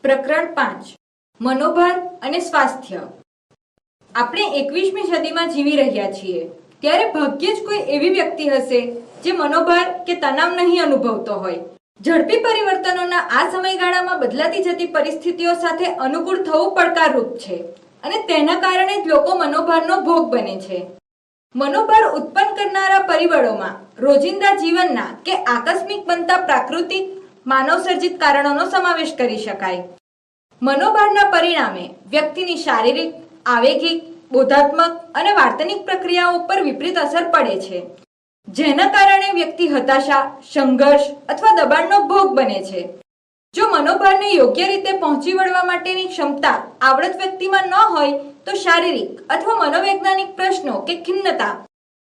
પ્રકરણ 5 મનોભાર અને સ્વાસ્થ્ય. આપણે 21મી સદીમાં જીવી રહ્યા છીએ ત્યારે ભાગ્યે જ કોઈ એવી વ્યક્તિ હશે જે મનોભાર કે તણાવ નહીં અનુભવતો હોય. ઝડપી પરિવર્તનોના આ સમયગાળામાં બદલાતી જતી પરિસ્થિતિઓ સાથે અનુકૂળ થવું પડકારરૂપ છે અને તેના કારણે જ લોકો મનોભારનો ભોગ બને છે. મનોભાર ઉત્પન્ન કરનારા પરિબળોમાં રોજિંદા જીવનના કે આકસ્મિક બનતા પ્રાકૃતિક માનવસર્જિત કારણોનો સમાવેશ કરી શકાય. મનોભારના પરિણામે વ્યક્તિની શારીરિક, આવેગિક, બોધાત્મક અને વર્તનિક પ્રક્રિયાઓ પર વિપરીત અસર પડે છે, જેના કારણે વ્યક્તિ હતાશા, સંઘર્ષ અથવા દબાણનો ભોગ બને છે. જો મનોભારને યોગ્ય રીતે પહોંચી વળવા માટેની ક્ષમતા આવડત વ્યક્તિમાં ન હોય તો શારીરિક અથવા મનોવૈજ્ઞાનિક પ્રશ્નો કે ખિન્નતા,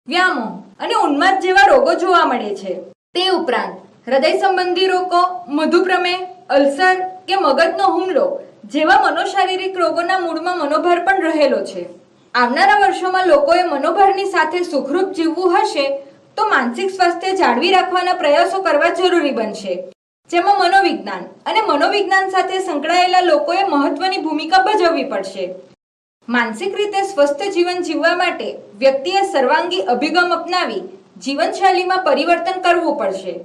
વ્યામોહ અને ઉન્માદ જેવા રોગો જોવા મળે છે. તે ઉપરાંત હૃદય સંબંધી રોગો, મધુપ્રમેહ, અલ્સર કે મગજનો હુમલો જેવા મનોશારીરિક રોગોના મૂળમાં મનોભાર પણ રહેલો છે. આવનારા વર્ષોમાં લોકોએ મનોભારની સાથે સુખરૂપ જીવવું હશે તો માનસિક સ્વાસ્થ્ય જાળવી રાખવાના પ્રયાસો કરવા જરૂરી બનશે, જેમાં મનોવિજ્ઞાન અને મનોવિજ્ઞાન સાથે સંકળાયેલા લોકોએ મહત્વની ભૂમિકા ભજવવી પડશે. માનસિક રીતે સ્વસ્થ જીવન જીવવા માટે વ્યક્તિએ સર્વાંગી અભિગમ અપનાવી જીવનશૈલીમાં પરિવર્તન કરવું પડશે.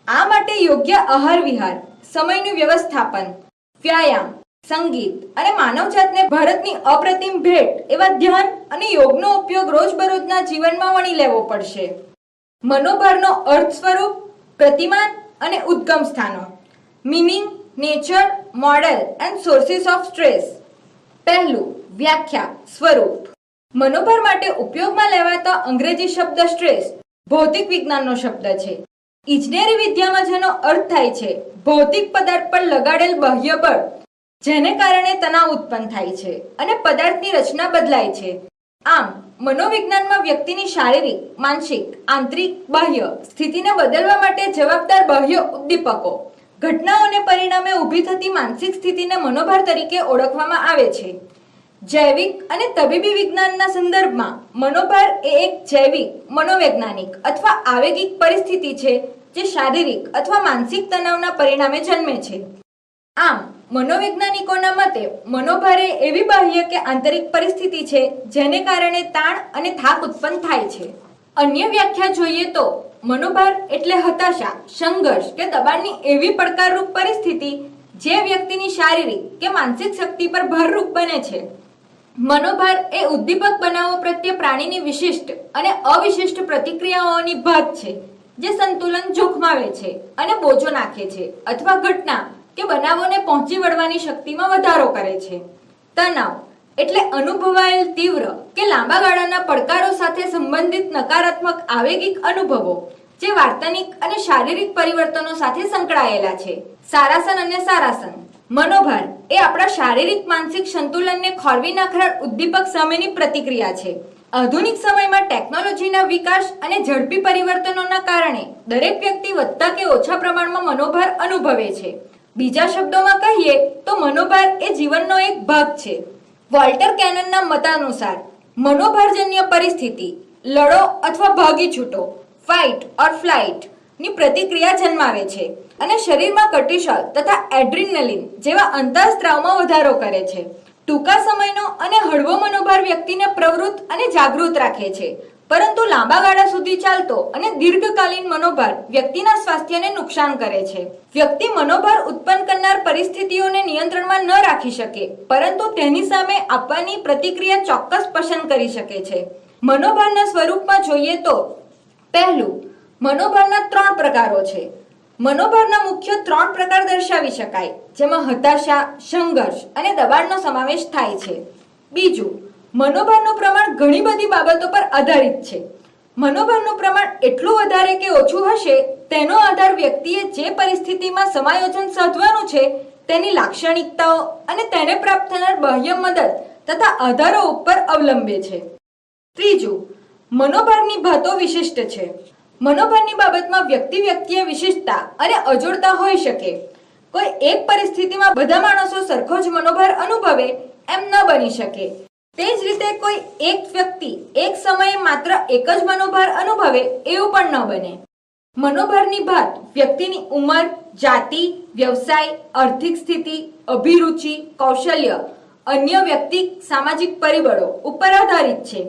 આ માટે યોગ્ય આહાર વિહાર, સમયનું વ્યવસ્થાપન, વ્યાયામ, સંગીત અને માનવજાતને ભારતની અપ્રતિમ ભેટ એવા ધ્યાન અને યોગનો ઉપયોગ રોજબરોજના જીવનમાં વણી લેવો પડશે. મનોભારનો અર્થ સ્વરૂપ, પ્રતિમાન અને ઉદ્ગમ સ્થાનો. Meaning, nature, model and sources of stress. પહેલું, વ્યાખ્યા, સ્વરૂપ. મનોભાર માટે ઉપયોગમાં લેવાતા અંગ્રેજી શબ્દ સ્ટ્રેસ ભૌતિક વિજ્ઞાનનો શબ્દ છે. ઇજનેરી વિદ્યામાં જેનો અર્થ થાય છે ભૌતિક પદાર્થ પર લગાડેલ બાહ્ય બળ, જેને કારણે તણાવ ઉત્પન્ન થાય છે અને પદાર્થની રચના બદલાય છે. આમ મનોવિજ્ઞાનમાં વ્યક્તિની શારીરિક, માનસિક, આંતરિક, બાહ્ય સ્થિતિને બદલવા માટે જવાબદાર બાહ્ય ઉદ્દીપકો, ઘટનાઓને પરિણામે ઊભી થતી માનસિક સ્થિતિને મનોભાર તરીકે ઓળખવામાં આવે છે. જૈવિક અને તબીબી વિજ્ઞાનના સંદર્ભમાં મનોભાર એ એક જૈવિક, મનોવૈજ્ઞાનિક અથવા આવેગિક પરિસ્થિતિ છે જે શારીરિક અથવા માનસિક તણાવના પરિણામે જન્મે છે. આમ મનોવૈજ્ઞાનિકોના મતે મનોભાર એ એવી બાહ્ય કે આંતરિક પરિસ્થિતિ છે જેને કારણે તાણ અને થાક ઉત્પન્ન થાય છે. અન્ય વ્યાખ્યા જોઈએ તો મનોભાર એટલે હતાશા, સંઘર્ષ કે દબાણની એવી પડકારરૂપ પરિસ્થિતિ જે વ્યક્તિની શારીરિક કે માનસિક શક્તિ પર ભારરૂપ બને છે. મનોભાર એ ઉદ્દીપક બનાવો પ્રત્યે પ્રાણીની વિશિષ્ટ અને અવિશિષ્ટ પ્રતિક્રિયાઓની ભાત છે જે સંતુલન જોખમાવે છે અને બોજો નાખે છે અથવા ઘટના કે બનાવોને પહોંચી વળવાની શક્તિમાં વધારો કરે છે. તણાવ એટલે અનુભવાયેલ તીવ્ર કે લાંબા ગાળાના પડકારો સાથે સંબંધિત નકારાત્મક આવેગિક અનુભવો જે વર્તનિક અને શારીરિક પરિવર્તનો સાથે સંકળાયેલા છે. સારાસન અને સારાસન. મનોભાર એ આપણા શારીરિક માનસિક સંતુલનને ખોરવી નાખનાર ઉદ્દીપક સામેની પ્રતિક્રિયા છે. આધુનિક સમયમાં ટેકનોલોજીના વિકાસ અને ઝડપી પરિવર્તનોના કારણે દરેક વ્યક્તિ વધતા કે ઓછા પ્રમાણમાં મનોભાર અનુભવે છે. બીજા શબ્દોમાં કહીએ તો મનોભાર એ જીવનનો એક ભાગ છે. વોલ્ટર કેનનના મતાનુસાર મનોભારજન્ય પરિસ્થિતિ લડો અથવા ભાગી છૂટો, ફાઇટ ઓર ફ્લાઇટ ની પ્રતિક્રિયા જન્માવે છે અને શરીરમાં કોર્ટિસોલ તથા એડ્રીનલિન જેવા અંતઃસ્ત્રાવમાં વધારો કરે છે. ટૂંકા સમયનો અને હળવો મનોભાર વ્યક્તિને પ્રવૃત્ત અને જાગૃત રાખે છે, પરંતુ લાંબા ગાળા સુધી ચાલતો અને દીર્ઘકાલીન મનોભાર વ્યક્તિના સ્વાસ્થ્યને નુકસાન કરે છે. વ્યક્તિ મનોભાર ઉત્પન્ન કરનાર પરિસ્થિતિઓને નિયંત્રણમાં ન રાખી શકે, પરંતુ તેની સામે આપવાની પ્રતિક્રિયા ચોક્કસ પસંદ કરી શકે છે. મનોભારના સ્વરૂપમાં જોઈએ તો પહેલું, મનોભારના 3 પ્રકારો છે. મનોભારના મુખ્ય 3 પ્રકાર દર્શાવી શકાય, જેમાં હતાશા, સંઘર્ષ અને દબાણનો સમાવેશ થાય છે. બીજું, મનોભારનું પ્રમાણ ઘણી બધી બાબતો પર આધારિત છે. મનોભારનું પ્રમાણ એટલું વધારે કે ઓછું હશે તેનો આધાર વ્યક્તિએ જે પરિસ્થિતિમાં સમાયોજન સાધવાનું છે તેની લાક્ષણિકતાઓ અને તેને પ્રાપ્ત થનાર બાહ્ય મદદ તથા આધારો ઉપર અવલંબે છે. ત્રીજું, મનોભારની ભાતો વિશિષ્ટ છે. મનોભારની બાબતમાં વ્યક્તિએ વિશિષ્ટતા અને અજોડતા હોઈ શકે. કોઈ એક પરિસ્થિતિમાં બધા માણસો સરખો જ મનોભાર અનુભવે એમ ન બની શકે. તે જ રીતે કોઈ એક વ્યક્તિ એક સમયે માત્ર એક જ મનોભાર અનુભવે એવું પણ ન બને. મનોભારની ભાત વ્યક્તિની ઉંમર, જાતિ, વ્યવસાય, આર્થિક સ્થિતિ, અભિરુચિ, કૌશલ્ય, અન્ય વ્યક્તિગત સામાજિક પરિબળો ઉપર આધારિત છે.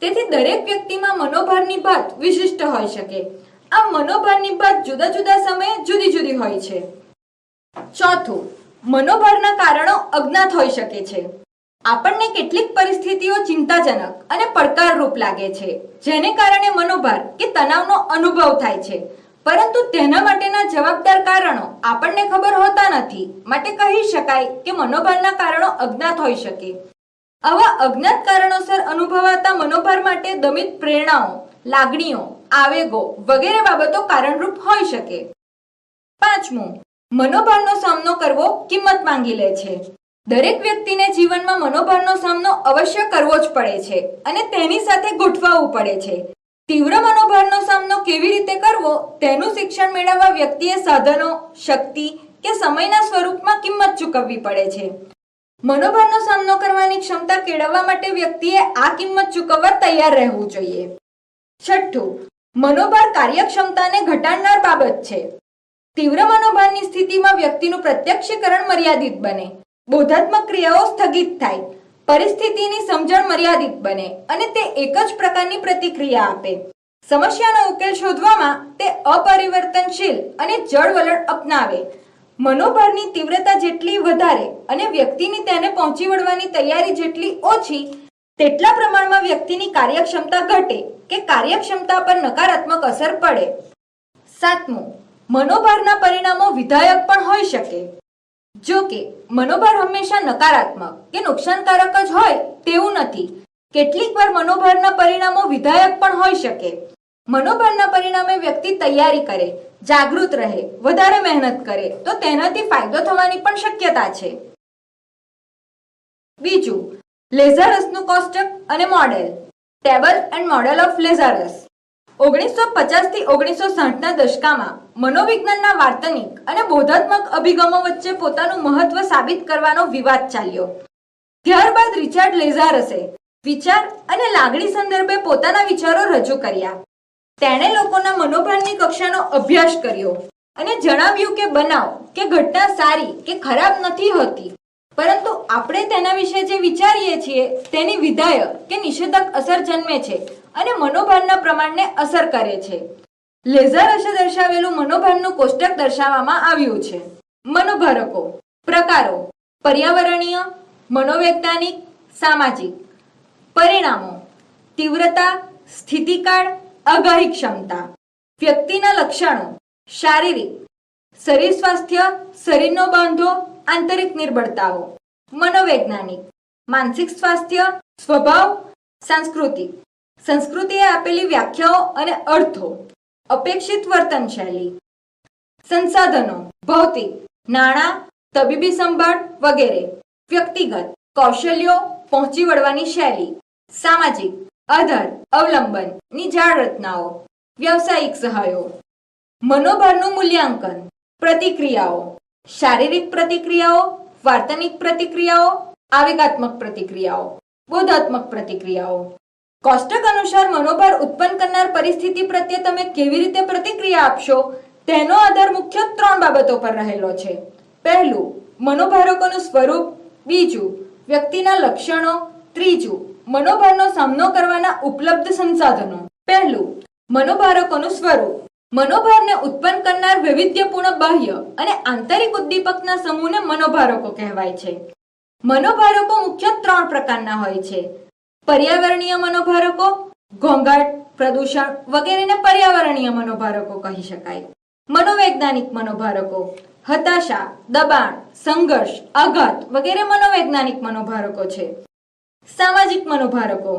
તેથી દરેક વ્યક્તિમાં મનોભારની ભાત વિશિષ્ટ હોઈ શકે. આ મનોભારની ભાત જુદા જુદા સમયે જુદી જુદી હોય છે. ચોથું, મનોભારના કારણો અજ્ઞાત હોઈ શકે છે. આપણને કેટલીક પરિસ્થિતિઓ ચિંતાજનક અને પડકારરૂપ લાગે છે, જેને કારણે મનોભાર કે તણાવનો અનુભવ થાય છે, પરંતુ તેના માટેના જવાબદાર કારણો આપણને ખબર હોતા નથી. માટે કહી શકાય કે મનોભારના કારણો અજ્ઞાત હોઈ શકે. આવા અજ્ઞાત કારણોસર અનુભવાતા મનોભાર માટે દમિત પ્રેરણાઓ, લાગણીઓ, આવેગો વગેરે બાબતો કારણરૂપ હોઈ શકે. પાંચમું, મનોભારનો સામનો કરવો કિંમત માંગી લે છે. દરેક વ્યક્તિને જીવનમાં મનોભારનો સામનો અવશ્ય કરવો જ પડે છે અને તેની સાથે ગોઠવાવું પડે છે. તીવ્ર મનોભારનો સામનો કેવી રીતે કરવો તેનું શિક્ષણ મેળવવા વ્યક્તિએ સાધનો, શક્તિ કે સમયના સ્વરૂપમાં કિંમત ચૂકવવી પડે છે. મનોભારનો સામનો કરવાની ક્ષમતા કેળવવા માટે વ્યક્તિએ આ કિંમત ચૂકવવા તૈયાર રહેવું જોઈએ. છઠ્ઠું, મનોભાર કાર્યક્ષમતાને ઘટાડનાર બાબત છે. તીવ્ર મનોભારની સ્થિતિમાં વ્યક્તિનું પ્રત્યક્ષીકરણ મર્યાદિત બને, બોધાત્મક ક્રિયાઓ સ્થગિત થાય, પરિસ્થિતિની સમજણ મર્યાદિત બને અને તે એક જ પ્રકારની પ્રતિક્રિયા આપે. સમસ્યાનો ઉકેલ શોધવામાં તે અપરિવર્તનશીલ અને જડ વલણ અપનાવે. મનોભારની તીવ્રતા જેટલી વધારે અને વ્યક્તિની તેને પહોંચી વળવાની તૈયારી જેટલી ઓછી, તેટલા પ્રમાણમાં વ્યક્તિની કાર્યક્ષમતા ઘટે કે કાર્યક્ષમતા પર નકારાત્મક અસર પડે. સાતમું, મનોભારના પરિણામો વિધાયક પણ હોઈ શકે. જો કે મનોભાર હંમેશા નકારાત્મક કે નુકસાનકારક જ હોય તેવું નથી. કેટલીક વાર મનોભારના પરિણામો વિધાયક પણ હોઈ શકે. મનોભારના પરિણામે વ્યક્તિ તૈયારી કરે, જાગૃત રહે, વધારે મહેનત કરે તો તેનાથી ફાયદો થવાની પણ શક્યતા છે. બીજું, લેઝરસનું કોષ્ટક અને model. Table and model of Lazarus. 1950 થી 1960 ના દશકામાં મનોવિજ્ઞાનના વાર્તનિક અને બોધાત્મક અભિગમો વચ્ચે પોતાનું મહત્વ સાબિત કરવાનો વિવાદ ચાલ્યો. ત્યારબાદ રિચાર્ડ લેઝારસે વિચાર અને લાગણી સંદર્ભે પોતાના વિચારો રજૂ કર્યા. તેણે લોકોના મનોભારની કક્ષાનો અભ્યાસ કર્યો અને જણાવ્યું કે બનાવ કે ઘટના સારી કે ખરાબ નથી હોતી, પરંતુ આપણે તેના વિશે જે વિચારીએ છીએ તેની વિધાયક કે નિષેધક અસર જન્મે છે અને મનોભારના પ્રમાણને અસર કરે છે. લેઝરસે દર્શાવેલું મનોભારનું કોષ્ટક દર્શાવવામાં આવ્યું છે. મનોભારકો પ્રકારો: પર્યાવરણીય, મનોવૈજ્ઞાનિક, સામાજિક. પરિણામો: તીવ્રતા, સ્થિતિકાળ, આગાહી ક્ષમતા. વ્યક્તિના લક્ષણો: શારીરિક, શરીર સ્વાસ્થ્ય, શરીરનો બાંધો, આંતરિક નિર્બળતાઓ. મનોવૈજ્ઞાનિક: માનસિક સ્વાસ્થ્ય, સ્વભાવ, સાંસ્કૃતિક. સંસ્કૃતિએ આપેલી વ્યાખ્યાઓ અને અર્થો. અપેક્ષિત વર્તન શૈલી. સંસાધનો: ભૌતિક, નાણાં, તબીબી સંભાળ વગેરે. વ્યક્તિગત: કૌશલ્યો, પહોંચી વળવાની શૈલી. સામાજિક: આધાર, અવલંબન ની જાળ રચનાઓ. વ્યવસાયિક સહાયો. મનોભારનું મૂલ્યાંકન. પ્રતિક્રિયાઓ: શારીરિક પ્રતિક્રિયાઓ, વાર્તનિક પ્રતિક્રિયાઓ, આવેગાત્મક પ્રતિક્રિયાઓ, બોધાત્મક પ્રતિક્રિયાઓ. કોષ્ટક અનુસાર મનોભાર ઉત્પન્ન કરનાર પરિસ્થિતિ પ્રત્યે તમે કેવી રીતે પ્રતિક્રિયા આપશો તેનો આધાર મુખ્ય 3 બાબતો પર રહેલો છે. પહેલું, મનોભારકોનું સ્વરૂપ. બીજું, વ્યક્તિના લક્ષણો. ત્રીજું, મનોભારનો સામનો કરવાના ઉપલબ્ધ સંસાધનો. પહેલું, મનોભારકોનું સ્વરૂપ. મનોભારને ઉત્પન્ન કરનાર વૈવિધ્યપૂર્ણ બાહ્ય અને આંતરિક ઉદ્દીપકના સમૂહને મનોભારકો કહેવાય છે. મનોભારકો મુખ્ય 3 પ્રકારના હોય છે. પર્યાવરણીય મનોભારકો, ઘોંઘાટ, પ્રદૂષણ વગેરેને પર્યાવરણીય મનોભારકો કહી શકાય. મનોવૈજ્ઞાનિક મનોભારકો: હતાશા, દબાણ, સંઘર્ષ, આઘાત વગેરે મનોવૈજ્ઞાનિક મનોભારકો છે. સામાજિક મનોભારકો: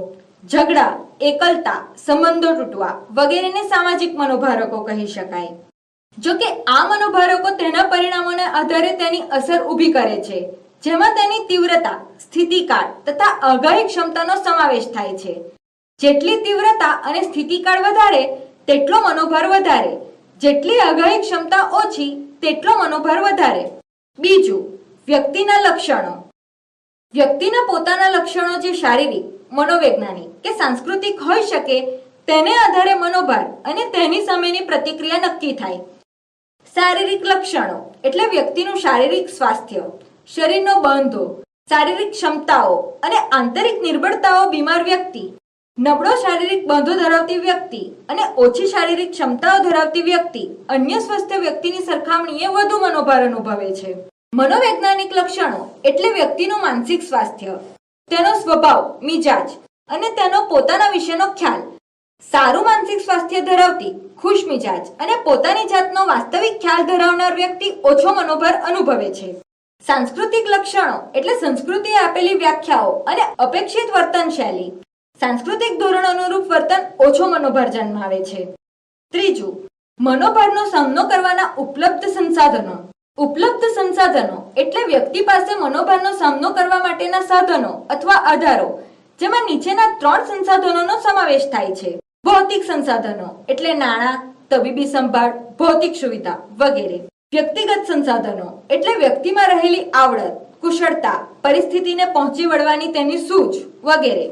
ઝઘડા, એકલતા, સંબંધો તૂટવા વગેરેને સામાજિક મનોભારકો કહી શકાય. જો કે આ મનોભારકો તેના પરિણામોને આધારે તેની અસર ઊભી કરે છે, જેમાં તેની તીવ્રતા, સ્થિતિકાળ તથા આગાહી ક્ષમતાનો સમાવેશ થાય છે. જેટલી તીવ્રતા અને સ્થિતિકાળ વધારે તેટલો મનોભાર વધારે, જેટલી આગાહી ક્ષમતા ઓછી તેટલો મનોભાર વધારે. બીજું, વ્યક્તિના લક્ષણો. વ્યક્તિના પોતાના લક્ષણો જે શારીરિક, મનોવૈજ્ઞાનિક કે સાંસ્કૃતિક હોઈ શકે તેને આધારે મનોભાર અને તેની સામેની પ્રતિક્રિયા નક્કી થાય. શારીરિક લક્ષણો એટલે વ્યક્તિનું શારીરિક સ્વાસ્થ્ય, શરીરનો બાંધો, શારીરિક ક્ષમતાઓ અને આંતરિક નિર્બળતાઓ. બીમાર વ્યક્તિ, નબળો શારીરિક બાંધો ધરાવતી વ્યક્તિ અને ઓછી શારીરિક ક્ષમતાઓ ધરાવતી વ્યક્તિ અન્ય સ્વસ્થ વ્યક્તિની સરખામણીએ વધુ મનોભાર અનુભવે છે. મનોવૈજ્ઞાનિક લક્ષણો એટલે વ્યક્તિનું માનસિક સ્વાસ્થ્ય, તેનો સ્વભાવ, મિજાજ અને તેનો પોતાના વિશેનો ખ્યાલ. સારું માનસિક સ્વાસ્થ્ય ધરાવતી, ખુશ મિજાજ અને પોતાની જાતનો વાસ્તવિક ખ્યાલ ધરાવનાર વ્યક્તિ ઓછો મનોભાર અનુભવે છે. સાંસ્કૃતિક લક્ષણો એટલે સંસ્કૃતિએ આપેલી વ્યાખ્યાઓ અને અપેક્ષિત વર્તન શૈલી. સાંસ્કૃતિક ધોરણ અનુરૂપ વર્તન ઓછો મનોભાર જન્માવે છે. ત્રીજું, મનોભારનો સામનો કરવાના ઉપલબ્ધ સંસાધનો. ઉપલબ્ધ સંસાધનો એટલે વ્યક્તિ પાસે મનોભારનો સામનો કરવા માટેના સાધનો અથવા આધારો, જેમાં નીચેના 3 સંસાધનોનો સમાવેશ થાય છે. ભૌતિક સંસાધનો એટલે નાણાં, તબીબી સંભાળ, ભૌતિક સુવિધા વગેરે. વ્યક્તિગત સંસાધનો એટલે વ્યક્તિમાં રહેલી આવડત, કુશળતા, પરિસ્થિતિને પહોંચી વળવાની તેની સૂઝ વગેરે.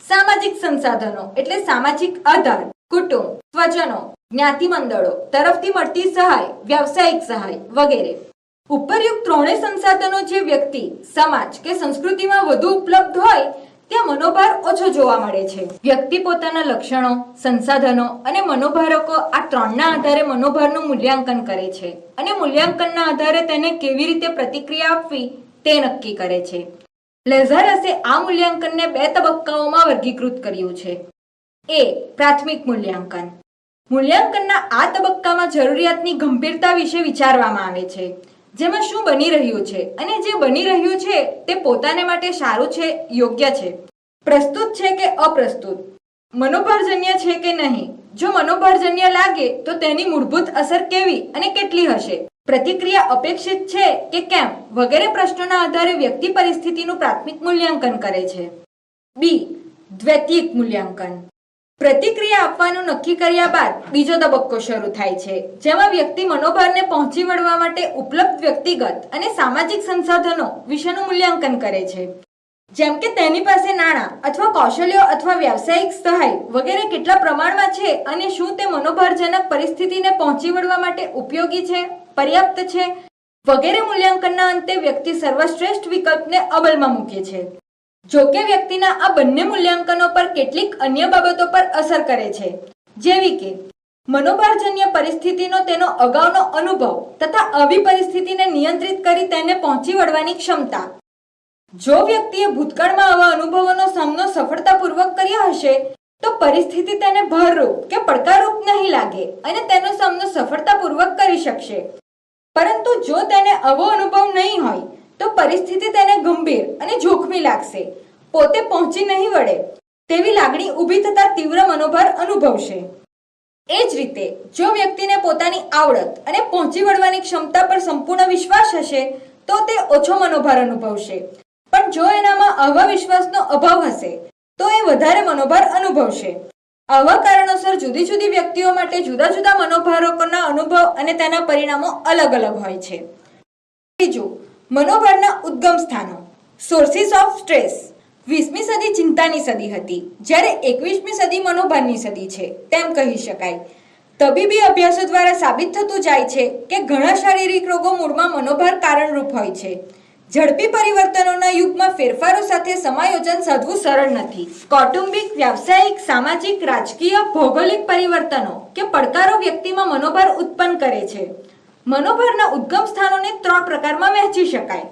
સામાજિક સંસાધનો એટલે સામાજિક આધાર, કુટુંબ, સ્વજનો, જ્ઞાતિ મંડળો તરફથી મળતી સહાય, વ્યાવસાયિક સહાય વગેરે. ઉપરયુક્ત 3 સંસાધનો જે વ્યક્તિ, સમાજ કે સંસ્કૃતિમાં વધુ ઉપલબ્ધ હોય ત્યાં મનોભાર ઓછો જોવા મળે છે. વ્યક્તિ પોતાના લક્ષણો, સંસાધનો અને મનોભારકો આ 3ના આધારે મનોભારનું મૂલ્યાંકન કરે છે અને મૂલ્યાંકનના આધારે તેને કેવી રીતે પ્રતિક્રિયા આપવી તે નક્કી કરે છે. લેઝરસે આ મૂલ્યાંકનને 2 તબક્કાઓમાં વર્ગીકૃત કર્યું છે. એ. પ્રાથમિક મૂલ્યાંકન. મૂલ્યાંકનના આ તબક્કામાં જરૂરિયાતની ગંભીરતા વિશે વિચારવામાં આવે છે, જેમાં શું બની રહ્યું છે અને જે બની રહ્યું છે તે પોતાને માટે સારું છે, યોગ્ય છે, પ્રસ્તુત છે કે અપ્રસ્તુત, મનોભારજન્ય છે કે નહીં. જો મનોભારજન્ય લાગે તો તેની મૂળભૂત અસર કેવી અને કેટલી હશે, પ્રતિક્રિયા અપેક્ષિત છે કે કેમ વગેરે પ્રશ્નોના આધારે વ્યક્તિ પરિસ્થિતિનું પ્રાથમિક મૂલ્યાંકન કરે છે. બી. દ્વૈતિક મૂલ્યાંકન. પ્રતિક્રિયા આપવાનું નક્કી કર્યા બાદ બીજો તબક્કો શરૂ થાય છે, જેમાં વ્યક્તિ મનોભારને પહોંચી વળવા માટે ઉપલબ્ધ વ્યક્તિગત અને સામાજિક સંસાધનો વિશેનું મૂલ્યાંકન કરે છે, જેમ કે તેની પાસે નાણાં અથવા કૌશલ્યો અથવા વ્યાવસાયિક સહાય વગેરે કેટલા પ્રમાણમાં છે અને શું તે મનોભારજનક પરિસ્થિતિને પહોંચી વળવા માટે ઉપયોગી છે, પર્યાપ્ત છે વગેરે. મૂલ્યાંકનના અંતે વ્યક્તિ સર્વશ્રેષ્ઠ વિકલ્પને અમલમાં મૂકે છે. જો કે વ્યક્તિના આ બંને મૂલ્યાંકનો પર કેટલીક અન્ય બાબતો પર અસર કરે છે, જેવી કે મનોભારજન્ય પરિસ્થિતિનો તેનો અગાઉનો અનુભવ તથા આવી પરિસ્થિતિને નિયંત્રિત કરી તેને પહોંચી વળવાની ક્ષમતા. જો વ્યક્તિએ ભૂતકાળમાં આવા અનુભવોનો સામનો સફળતાપૂર્વક કર્યો હશે તો પરિસ્થિતિ તેને ભારરૂપ કે પડકારરૂપ નહીં લાગે અને તેનો સામનો સફળતાપૂર્વક કરી શકશે. પરંતુ જો તેને આવો અનુભવ નહીં હોય તો પરિસ્થિતિ તેને ગંભીર અને જોખમી લાગશે, પોતે પહોંચી નહીં વળે તેવી લાગણી ઊભી થતા તીવ્ર મનોભાર અનુભવશે. એ જ રીતે જો વ્યક્તિને પોતાની આવડત અને પહોંચી વળવાની ક્ષમતા પર સંપૂર્ણ વિશ્વાસ હશે તો તે ઓછો મનોભાર અનુભવશે. પણ જો એનામાં આવા વિશ્વાસનો અભાવ હશે તો એ વધારે મનોભાર અનુભવશે. આવા કારણોસર જુદી જુદી વ્યક્તિઓ માટે જુદા જુદા મનોભારોના અનુભવ અને તેના પરિણામો અલગ અલગ હોય છે. ત્રીજું, મનોભારના ઉદ્ગમ સ્થાનો, સોર્સિસ ઓફ સ્ટ્રેસ. 20મી સદી ચિંતાની સદી હતી, જ્યારે 21મી સદી મનોભારની સદી છે તેમ કહી શકાય. તબીબી અભ્યાસો દ્વારા સાબિત થતું જાય છે કે ઘણા શારીરિક રોગો મૂળમાં મનોભાર કારણરૂપ હોય છે. ઝડપી પરિવર્તનોના યુગમાં ફેરફારો સાથે સમાયોજન સાધવું સરળ નથી. કૌટુંબિક, વ્યાવસાયિક, સામાજિક, રાજકીય, ભૌગોલિક પરિવર્તનો કે પડકારો વ્યક્તિમાં મનોભાર ઉત્પન્ન કરે છે. મનોભારના ઉદ્ગમ સ્થાનોને 3 પ્રકારમાં વહેંચી શકાય.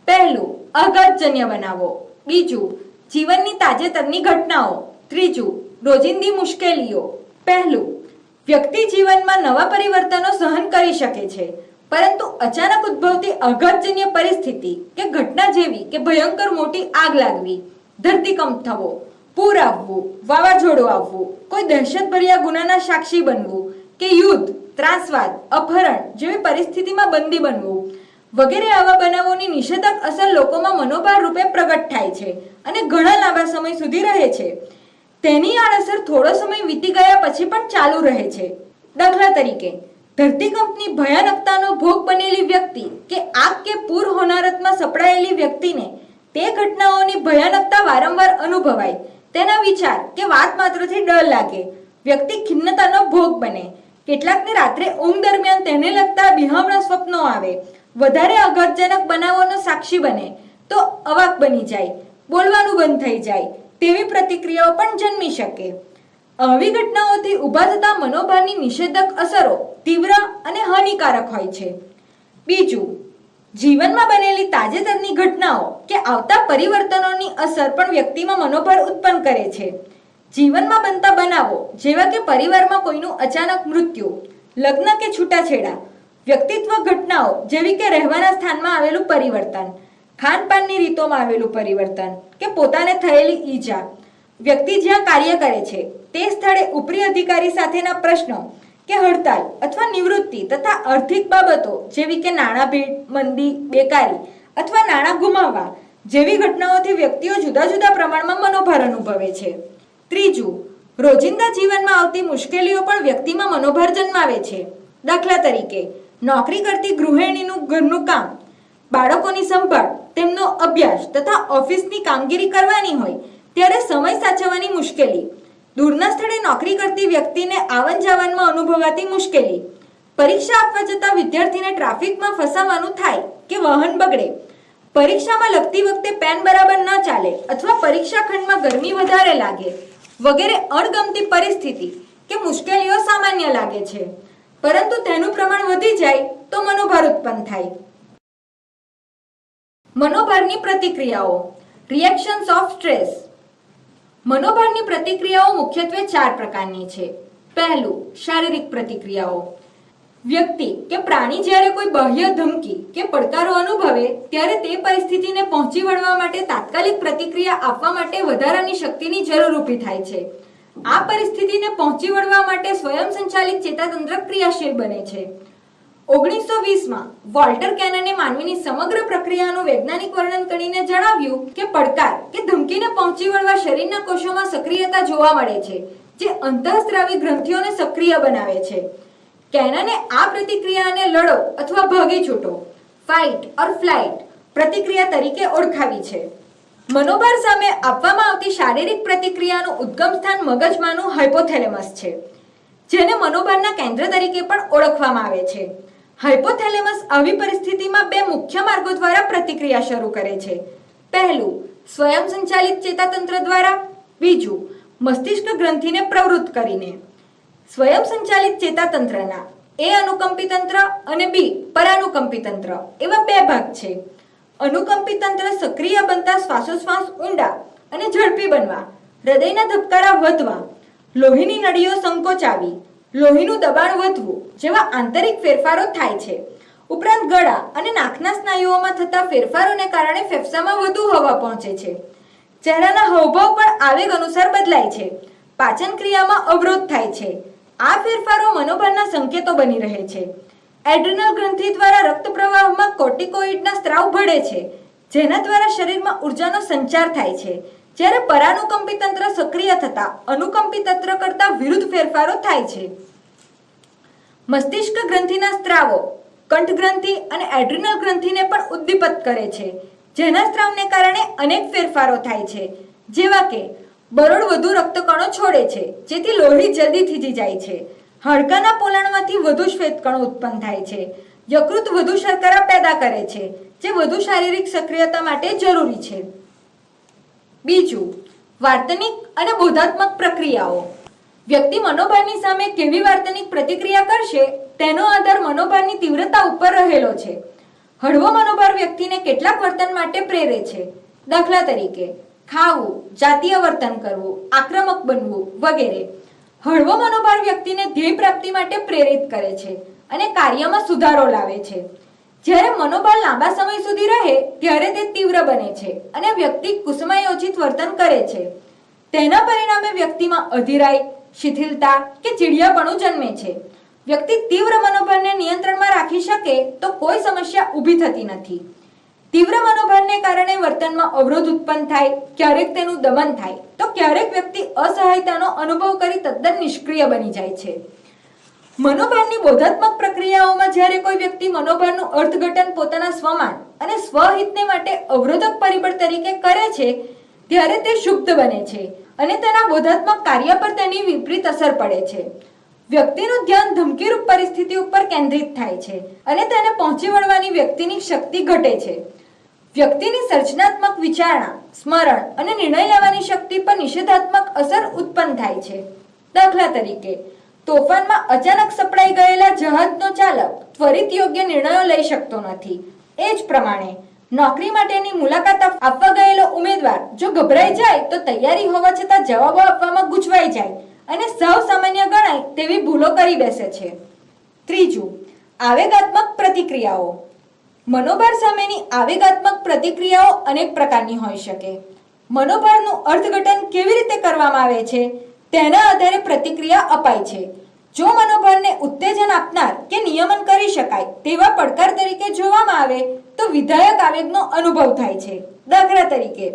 પહેલું, આઘાતજન્ય બનાવો. બીજું, જીવનની તાજેતરની ઘટનાઓ. ત્રીજું, રોજિંદી મુશ્કેલીઓ. પહેલું, વ્યક્તિ જીવનમાં નવા પરિવર્તનો સહન કરી શકે છે, પરંતુ અચાનક ઉદ્ભવતી આઘાતજન્ય પરિસ્થિતિ કે ઘટના જેવી કે ભયંકર મોટી આગ લાગવી, ધરતીકંપ થવો, પૂર આવવું, વાવાઝોડું આવવું, કોઈ દહેશતભર્યા ગુનાના સાક્ષી બનવું કે યુદ્ધ, ત્રાસવાદ, અપહરણ જેવી પરિસ્થિતિમાં બંદી બનવું વગેરે આવા બનાવોની નિષેધક અસર લોકોમાં મનોભાર રૂપે પ્રગટ થાય છે અને ઘણા લાંબા સમય સુધી રહે છે. તેની આડઅસર થોડો સમય વીતી ગયા પછી પણ ચાલુ રહે છે. દાખલા તરીકે, ધરતીકંપની ભયાનકતાનો ભોગ બનેલી વ્યક્તિ કે આગ કે પૂર હોનારતમાં સપડાયેલી વ્યક્તિને તે ઘટનાઓની ભયાનકતા વારંવાર અનુભવાય, તેના વિચાર કે વાત માત્રથી ડર લાગે, વ્યક્તિ ખિન્નતાનો ભોગ બને, કેટલાકને રાત્રે ઊંઘ દરમિયાન તેને લગતા બિહામણા સ્વપ્નો આવે, વધારે અગત્યજનક બનાવોનો સાક્ષી બને તો અવાક બની જાય, બોલવાનું બંધ થઈ જાય તેવી પ્રતિક્રિયાઓ પણ જન્મી શકે. આવી ઘટનાઓથી ઊભા થતા મનોભારની નિષેધક અસરો તીવ્ર અને હાનિકારક હોય છે. બીજું, જીવનમાં બનેલી તાજેતરની ઘટનાઓ કે આવતા પરિવર્તનોની અસર પણ વ્યક્તિમાં મનોભાર ઉત્પન્ન કરે છે. જીવનમાં બનતા બનાવો જેવા કે પરિવારમાં કોઈનું અચાનક મૃત્યુ, લગ્ન કે છૂટાછેડા, વ્યક્તિત્વ ઘટનાઓ જેવી કે રહેવાના સ્થાનમાં આવેલું પરિવર્તન, ખાનપાનની રીતોમાં આવેલું પરિવર્તન કે પોતાને થયેલી ઈજા, વ્યક્તિ જ્યાં કાર્ય કરે છે તે સ્થળે ઉપરી અધિકારી સાથેના પ્રશ્નો કે હડતાલ અથવા નિવૃત્તિ તથા આર્થિક બાબતો જેવી કે નાણાભીડ, મંદી, બેકારી અથવા નાણાં ગુમાવવા જેવી ઘટનાઓથી વ્યક્તિઓ જુદા જુદા પ્રમાણમાં મનોભાર અનુભવે છે. ત્રીજું, રોજિંદા જીવનમાં આવતી મુશ્કેલીઓ પણ વ્યક્તિમાં મનોભાર જન્માવે છે. દાખલા તરીકે, નોકરી કરતી ગૃહિણીનું ઘરનું કામ, બાળકોની સંભાળ, તેમનો અભ્યાસ તથા ઓફિસની કામગીરી કરવાની હોય ત્યારે સમય સાચવવાની મુશ્કેલી, દૂરના સ્થળે નોકરી કરતી વ્યક્તિને આવન જાવનમાં અનુભવાતી મુશ્કેલી, પરીક્ષા આપવા જતા વિદ્યાર્થીને ટ્રાફિકમાં ફસાવાનું થાય કે વાહન બગડે, પરીક્ષામાં લખતી વખતે પેન બરાબર ન ચાલે અથવા પરીક્ષા ખંડમાં ગરમી વધારે લાગે વગેરે અણગમતી પરિસ્થિતિ કે મુશ્કેલીઓ સામાન્ય લાગે છે, પરંતુ તેનું પ્રમાણ વધી જાય તો મનોભાર ઉત્પન્ન થાય. મનોભારની પ્રતિક્રિયાઓ, રિએક્શન્સ ઓફ સ્ટ્રેસ. મનોભારની પ્રતિક્રિયાઓ મુખ્યત્વે 4 પ્રકારની છે. પહેલું, શારીરિક પ્રતિક્રિયાઓ. વ્યક્તિ કે પ્રાણી જ્યારે કોઈ બાહ્ય ધમકી કે પડકારો અનુભવે ત્યારે તે પરિસ્થિતિને પહોંચી વળવા માટે તાત્કાલિક પ્રતિક્રિયા આપવા માટે વધારાની શક્તિની જરૂર ઊભી થાય છે. આ પરિસ્થિતિને પહોંચી વળવા માટે સ્વયં સંચાલિત ચેતાતંત્ર ક્રિયાશીલ બને છે. 1920માં વોલ્ટર કેનને માનવીની સમગ્ર પ્રક્રિયાનું વૈજ્ઞાનિક વર્ણન કરીને જણાવ્યું કે પડકાર કે ધમકીને પહોંચી વળવા શરીરના કોષોમાં સક્રિયતા જોવા મળે છે જે અંતઃસ્ત્રાવી ગ્રંથિઓને સક્રિય બનાવે છે. કેનને આ પ્રતિક્રિયાને લડો અથવા ભાગી છૂટો, ફાઇટ ઓર ફ્લાઇટ પ્રતિક્રિયા તરીકે ઓળખાવી છે. મનોભાર સામે આપવામાં આવતી શારીરિક પ્રતિક્રિયાનું ઉદ્ગમ સ્થાન મગજમાંનું હાઇપોથેલેમસ છે, જેને મનોભારના કેન્દ્ર તરીકે પણ ઓળખવામાં આવે છે. હાઇપોથેલેમસ આવી પરિસ્થિતિમાં 2 મુખ્ય માર્ગો દ્વારા પ્રતિક્રિયા શરૂ કરે છે. પહેલું, સ્વયં સંચાલિત ચેતાતંત્ર દ્વારા, બીજું, મસ્તિષ્ક ગ્રંથિને પ્રવૃત્ત કરીને. સ્વયં સંચાલિત ચેતાતંત્રના એ અનુકંપી તંત્ર અને બી પરાનુકંપી તંત્ર એવા 2 ભાગ છે. અનુકંપી તંત્ર સક્રિય બનતા શ્વાસોશ્વાસ ઊંડા અને ઝડપી બનવા, હૃદયના ધબકારા વધવા, લોહીની નળીઓ સંકોચાવી, લોહીનું દબાણ વધવું જેવા આંતરિક ફેરફારો થાય છે. ઉપરાંત ગળા અને નાકના સ્નાયુઓમાં થતા ફેરફારોને કારણે ફેફસામાં વધુ હવા પહોંચે છે. ચહેરાના હાવભાવ પણ આવેગ અનુસાર બદલાય છે. પાચન ક્રિયામાં અવરોધ થાય છે. આ ફેરફારો મનોભારના સંકેતો બની રહે છે. એડ્રિનલ ગ્રંથિ દ્વારા રક્ત પ્રવાહમાં કોર્ટિકોઇડના સ્ત્રાવ ભળે છે, જેના દ્વારા શરીરમાં ઉર્જાનો સંચાર થાય છે. જ્યારે પરાનુકંપી તંત્ર સક્રિય થતા અનુકંપી તંત્ર કરતા વિરુદ્ધ ફેરફારો થાય છે. મસ્તિષ્ક ગ્રંથિના સ્ત્રાવો કંઠ ગ્રંથિ અને એડ્રિનલ ગ્રંથિને પણ ઉદ્દીપિત કરે છે, જેના સ્ત્રાવને કારણે અનેક ફેરફારો થાય છે, જેવા કે બરોળ વધુ રક્તકણો છોડે છે, જેથી લોહી જલ્દી થીજી જાય છે. હાડકાના પોલાણમાંથી વધુ શ્વેતકણો ઉત્પન્ન થાય છે. યકૃત વધુ શર્કરા પેદા કરે છે, જે વધુ શારીરિક સક્રિયતા માટે જરૂરી છે. બીજું, વર્તનિક અને બોધાત્મક પ્રક્રિયાઓ. વ્યક્તિ મનોભારની સામે કેવી વર્તનિક પ્રતિક્રિયા કરશે તેનો આધાર મનોભારની તીવ્રતા ઉપર રહેલો છે. હળવો મનોભાર વ્યક્તિને કેટલાક વર્તન માટે પ્રેરે છે. દાખલા તરીકે, ખાવું, જાતીય વર્તન કરવું, આક્રમક બનવું વગેરે. હળવો મનોભાર વ્યક્તિને ધ્યેય પ્રાપ્તિ માટે પ્રેરિત કરે છે અને કાર્યમાં સુધારો લાવે છે. જ્યારે મનોભાર લાંબા સમય સુધી રહે ત્યારે તે તીવ્ર બને છે અને વ્યક્તિ કુસુમાયોજિત વર્તન કરે છે. તેના પરિણામે વ્યક્તિમાં અધીરાઈ, શિથિલતા કે ચીડિયાપણું જન્મે છે. વ્યક્તિ તીવ્ર મનોભારને નિયંત્રણમાં રાખી શકે તો કોઈ સમસ્યા ઊભી થતી નથી. તીવ્ર મનોભારને કારણે વર્તનમાં અવરોધ ઉત્પન્ન થાય, ક્યારેક તેનું દમન થાય તો ક્યારેક વ્યક્તિ અસહાયતાનો અનુભવ કરી તદ્દન નિષ્ક્રિય બની જાય છે. મનોભારની બોધાત્મક પ્રક્રિયાઓમાં જ્યારે કોઈ વ્યક્તિ મનોભારનું અર્થઘટન પોતાના સ્વમાન અને સ્વહિતને માટે અવરોધક પરિબળ તરીકે કરે છે ત્યારે તે શુદ્ધ બને છે અને તેના બોધાત્મક કાર્ય પર તેની વિપરીત અસર પડે છે. વ્યક્તિનું ધ્યાન ધમકીરૂપ પરિસ્થિતિ ઉપર કેન્દ્રિત થાય છે અને તેને પહોંચી વળવાની વ્યક્તિની શક્તિ ઘટે છે. વ્યક્તિની સર્જનાત્મક વિચારણા, સ્મરણ અને નિર્ણય લેવાની શક્તિ પર નિષેધાત્મક અસર ઉત્પન્ન થાય છે. દાખલા તરીકે, તોફાનમાં અચાનક સપડાઈ ગયેલા જહાજનો ચાલક ત્વરિત યોગ્ય નિર્ણયો લઈ શકતો નથી. એ જ પ્રમાણે નોકરી માટેની મુલાકાત આપવા ગયેલો ઉમેદવાર જો ગભરાઈ જાય તો તૈયારી હોવા છતાં જવાબો આપવામાં ગૂંચવાઈ જાય અને સાવ સામાન્ય ગણાય તેવી ભૂલો કરી બેસે છે. ત્રીજું, આવેગાત્મક પ્રતિક્રિયાઓ. મનોભાર સામેની આવેગાત્મક પ્રતિક્રિયાઓ અનેક પ્રકારની હોઈ શકે. મનોભારનું અર્થઘટન કેવી રીતે કરવામાં આવે છે તેના આધારે પ્રતિક્રિયા અપાય છે. જો મનોભારને ઉત્તેજન આપનાર કે નિયમન કરી શકાય તેવા પડકાર તરીકે જોવામાં આવે તો વિધાયક આવેગનો અનુભવ થાય છે. દાખલા તરીકે,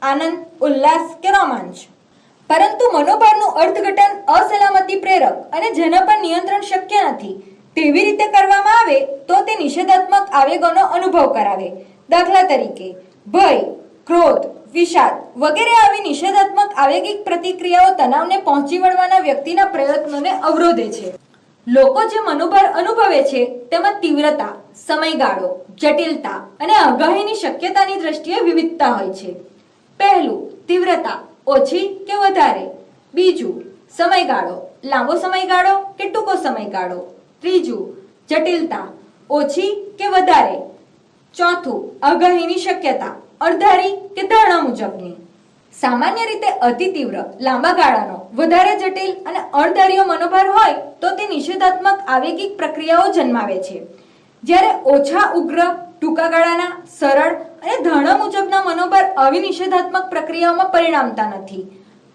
આનંદ, ઉલ્લાસ કે રોમાંચ. પરંતુ મનોભારનું અર્થઘટન અસલામતી પ્રેરક અને જેના પર નિયંત્રણ શક્ય નથી તેવી રીતે કરવામાં આવે તો તે નિષેધાત્મક આવેગોનો અનુભવ કરાવે. દાખલા તરીકે, ભય, ક્રોધ, વિષાદ વગેરે આવી નિષેધાત્મક આવેગિક પ્રતિક્રિયાઓ તણાવને પહોંચી વળવાના વ્યક્તિના પ્રયત્નોને અવરોધે છે. લોકો જે મનોભાર અનુભવે છે તેમાં તીવ્રતા, સમયગાળો, જટિલતા અને આગાહીની શક્યતાની દ્રષ્ટિએ વિવિધતા હોય છે. પહેલું, તીવ્રતા, ઓછી કે વધારે. બીજું, સમયગાળો, લાંબો સમયગાળો કે ટૂંકો સમયગાળો. ત્રીજું, જટિલતા, ઓછી કે વધારે. ચોથું, આગાહીની શક્યતા, અણધારી કે ધારણા મુજબની. સામાન્ય રીતે અતિ તીવ્ર, લાંબા ગાળાનો, વધારે જટિલ અને અણધાર્યો મનોભાર હોય તો તે નિષેધાત્મક આવેગિક પ્રક્રિયાઓ જન્માવે છે. જ્યારે ઓછા ઉગ્ર, ટૂંકા ગાળાના, સરળ અને ધારણા મુજબના મનોભાર આવી નિષેધાત્મક પ્રક્રિયાઓમાં પરિણમતા નથી.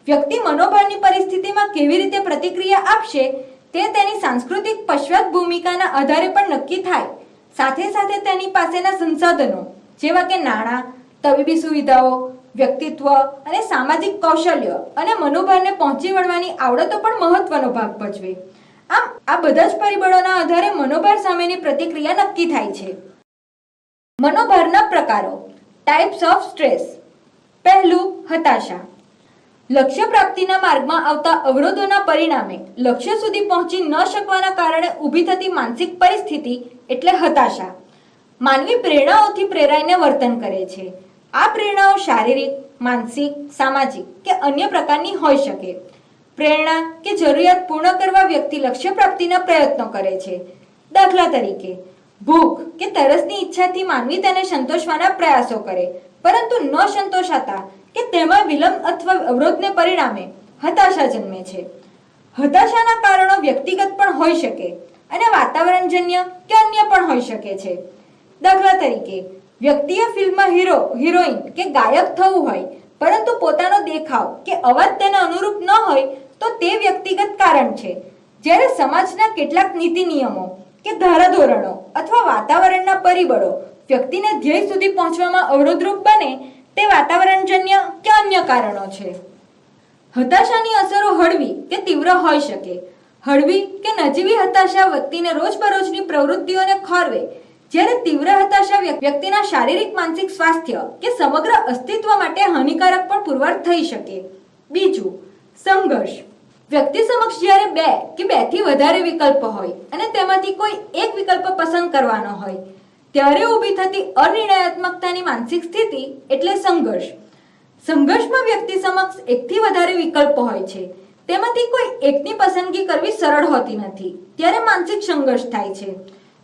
વ્યક્તિ મનોભારની પરિસ્થિતિમાં કેવી રીતે પ્રતિક્રિયા આપશે તે તેની સાંસ્કૃતિક પશ્ચાત ભૂમિકાના આધારે પણ નક્કી થાય. સાથે સાથે તેની પાસેના સંસાધનો જેવા કે નાણાં, તબીબી સુવિધાઓ, વ્યક્તિત્વ અને સામાજિક કૌશલ્ય અને મનોભારને પહોંચી વળવાની આવડતો પણ મહત્વનો ભાગ ભજવે. આમ આ બધા જ પરિબળોના આધારે મનોભાર સામેની પ્રતિક્રિયા નક્કી થાય છે. મનોભારના પ્રકારો. Types of stress. પહેલું, હતાશા. લક્ષ્ય પ્રાપ્તિના માર્ગમાં આવતા અવરોધોના પરિણામે લક્ષ્ય સુધી પહોંચી ન શકવાના કારણે ઊભી થતી માનસિક પરિસ્થિતિ એટલે હતાશા. માનવી પ્રેરણાઓથી પ્રેરાઈને વર્તન કરે છે. આ પ્રેરણાઓ શારીરિક, માનસિક, સામાજિક કે અન્ય પ્રકારની હોઈ શકે. પ્રેરણા કે જરૂરિયાત પૂર્ણ કરવા વ્યક્તિ લક્ષ્ય પ્રાપ્તિના પ્રયત્નો કરે છે. દાખલા તરીકે, ભૂખ કે તરસની ઈચ્છાથી માનવી તેને સંતોષવાના પ્રયાસો કરે, પરંતુ ન સંતોષાતા કે તેમાં વિલંબ અથવા અવરોધને પરિણામે હતાશા જન્મે છે. હતાશાના કારણો વ્યક્તિગત પણ હોઈ શકે અને વાતાવરણજન્ય કે અન્ય પણ હોઈ શકે છે. દાખલા તરીકે, વ્યક્તિએ ફિલ્મમાં હીરો, હિરોઈન કે ગાયક થવું હોય પરંતુ પોતાનો દેખાવ કે અવાજ તેને અનુરૂપ ન હોય તો તે વ્યક્તિગત કારણ છે. જ્યારે સમાજના કેટલાક નીતિ નિયમો કે ધારાધોરણો અથવા વાતાવરણના પરિબળો વ્યક્તિને ધ્યેય સુધી પહોંચવામાં અવરોધરૂપ બને તે વાતાવરણજન્ય કે અન્ય કારણો છે. હતાશાની અસરો હળવી કે તીવ્ર હોઈ શકે. હળવી કે નજીવી હતાશા વ્યક્તિને રોજબરોજની પ્રવૃત્તિઓને ખોરવે, જ્યારે તીવ્ર હતાશા વ્યક્તિના શારીરિક, માનસિક સ્વાસ્થ્ય કે સમગ્ર અસ્તિત્વ માટે હાનિકારક પણ પુરવાર થઈ શકે. બીજું, સંઘર્ષ. વ્યક્તિ સમક્ષ જ્યારે બે કે બેથી વધારે વિકલ્પો હોય અને તેમાંથી કોઈ એક વિકલ્પ પસંદ કરવાનો હોય ત્યારે ઊભી થતી અનિર્ણયાત્મકતાની માનસિક સ્થિતિ એટલે સંઘર્ષ. સંઘર્ષમાં વ્યક્તિ સમક્ષ એકથી વધારે વિકલ્પો હોય છે, તેમાંથી કોઈ એકની પસંદગી કરવી સરળ હોતી નથી, ત્યારે માનસિક સંઘર્ષ થાય છે.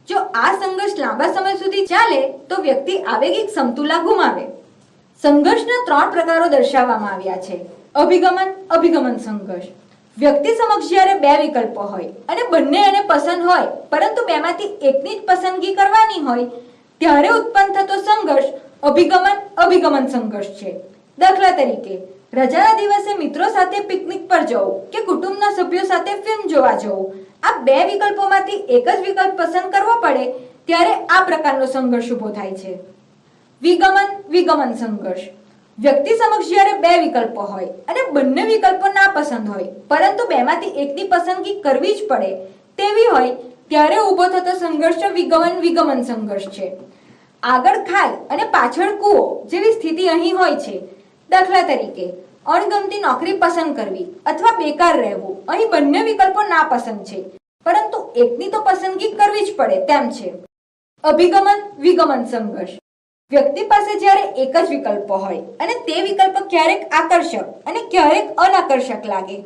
જો આ સંઘર્ષ લાંબા સમય સુધી ચાલે તો વ્યક્તિ આવેગિક સમતુલા ગુમાવે. સંઘર્ષના 3 પ્રકારો દર્શાવવામાં આવ્યા છે. અભિગમન સંઘર્ષ. વ્યક્તિ સમક્ષ જ્યારે 2 વિકલ્પો હોય અને બંને એને પસંદ હોય પરંતુ બેમાંથી એકની જ પસંદગી કરવાની હોય ત્યારે ઉત્પન્ન થતો સંઘર્ષ અભિગમન સંઘર્ષ છે. દાખલા તરીકે, રજાના દિવસે મિત્રો સાથે પિકનિક પર જવું કે કુટુંબના સભ્યો સાથે ફિલ્મ જોવા જવું, આ 2 વિકલ્પોમાંથી એક જ વિકલ્પ પસંદ કરવો પડે ત્યારે આ પ્રકારનો સંઘર્ષ ઊભો થાય છે. વિગમન સંઘર્ષ. વ્યક્તિ સમક્ષ જ્યારે 2 વિકલ્પો હોય અને બંને વિકલ્પો ના પસંદ હોય પરંતુ બેમાંથી એકની પસંદગી કરવી જ પડે તેવી હોય ત્યારે ઊભો થતો સંઘર્ષ વિગમન સંઘર્ષ છે. આગળ ખાઈ અને પાછળ કૂવો જેવી સ્થિતિ અહીં હોય છે. દાખલા તરીકે, અણગમતી નોકરી પસંદ કરવી અથવા બેકાર રહેવું, અહીં બંને વિકલ્પો નાપસંદ છે, પરંતુ એકની તો પસંદગી કરવી જ પડે તેમ છે. અભિગમન વિગમન સંઘર્ષ. વ્યક્તિ પાસે જ્યારે એક જ વિકલ્પ હોય અને તે વિકલ્પ ક્યારેક આકર્ષક અને ક્યારેક અનાકર્ષક લાગે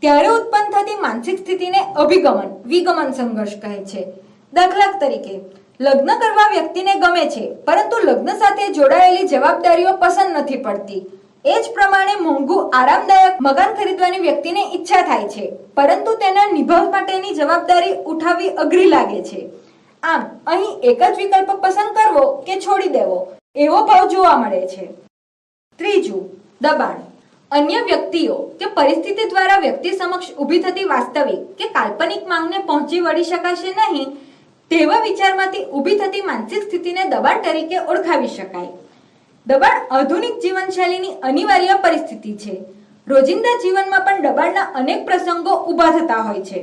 ત્યારે ઉત્પન્ન થતી માનસિક સ્થિતિને અભિગમન વિગમન સંઘર્ષ કહે છે. દાખલા તરીકે, લગ્ન કરવા વ્યક્તિને ગમે છે, પરંતુ લગ્ન સાથે જોડાયેલી જવાબદારીઓ પસંદ નથી પડતી. એ જ પ્રમાણે મોંઘું આરામદાયક મકાન ખરીદવાની વ્યક્તિને ઈચ્છા થાય છે, પરંતુ તેના નિભાવ માટેની જવાબદારી ઉઠાવવી અઘરી લાગે છે. આમ અહીં એક જ વિકલ્પ પસંદ કરવો કે છોડી દેવો એવો ભાવ જોવા મળે છે. ત્રીજું, દબાણ. અન્ય વ્યક્તિઓ કે પરિસ્થિતિ દ્વારા વ્યક્તિ સમક્ષ ઊભી થતી વાસ્તવિક કે કાલ્પનિક માંગને પહોંચી વળી શકાશે નહીં તેવા વિચારમાંથી ઊભી થતી માનસિક સ્થિતિને દબાણ તરીકે ઓળખાવી શકાય. દબાણ આધુનિક જીવનશૈલીની અનિવાર્ય પરિસ્થિતિ છે. રોજિંદા જીવનમાં પણ દબાણના અનેક પ્રસંગો ઊભા થતા હોય છે.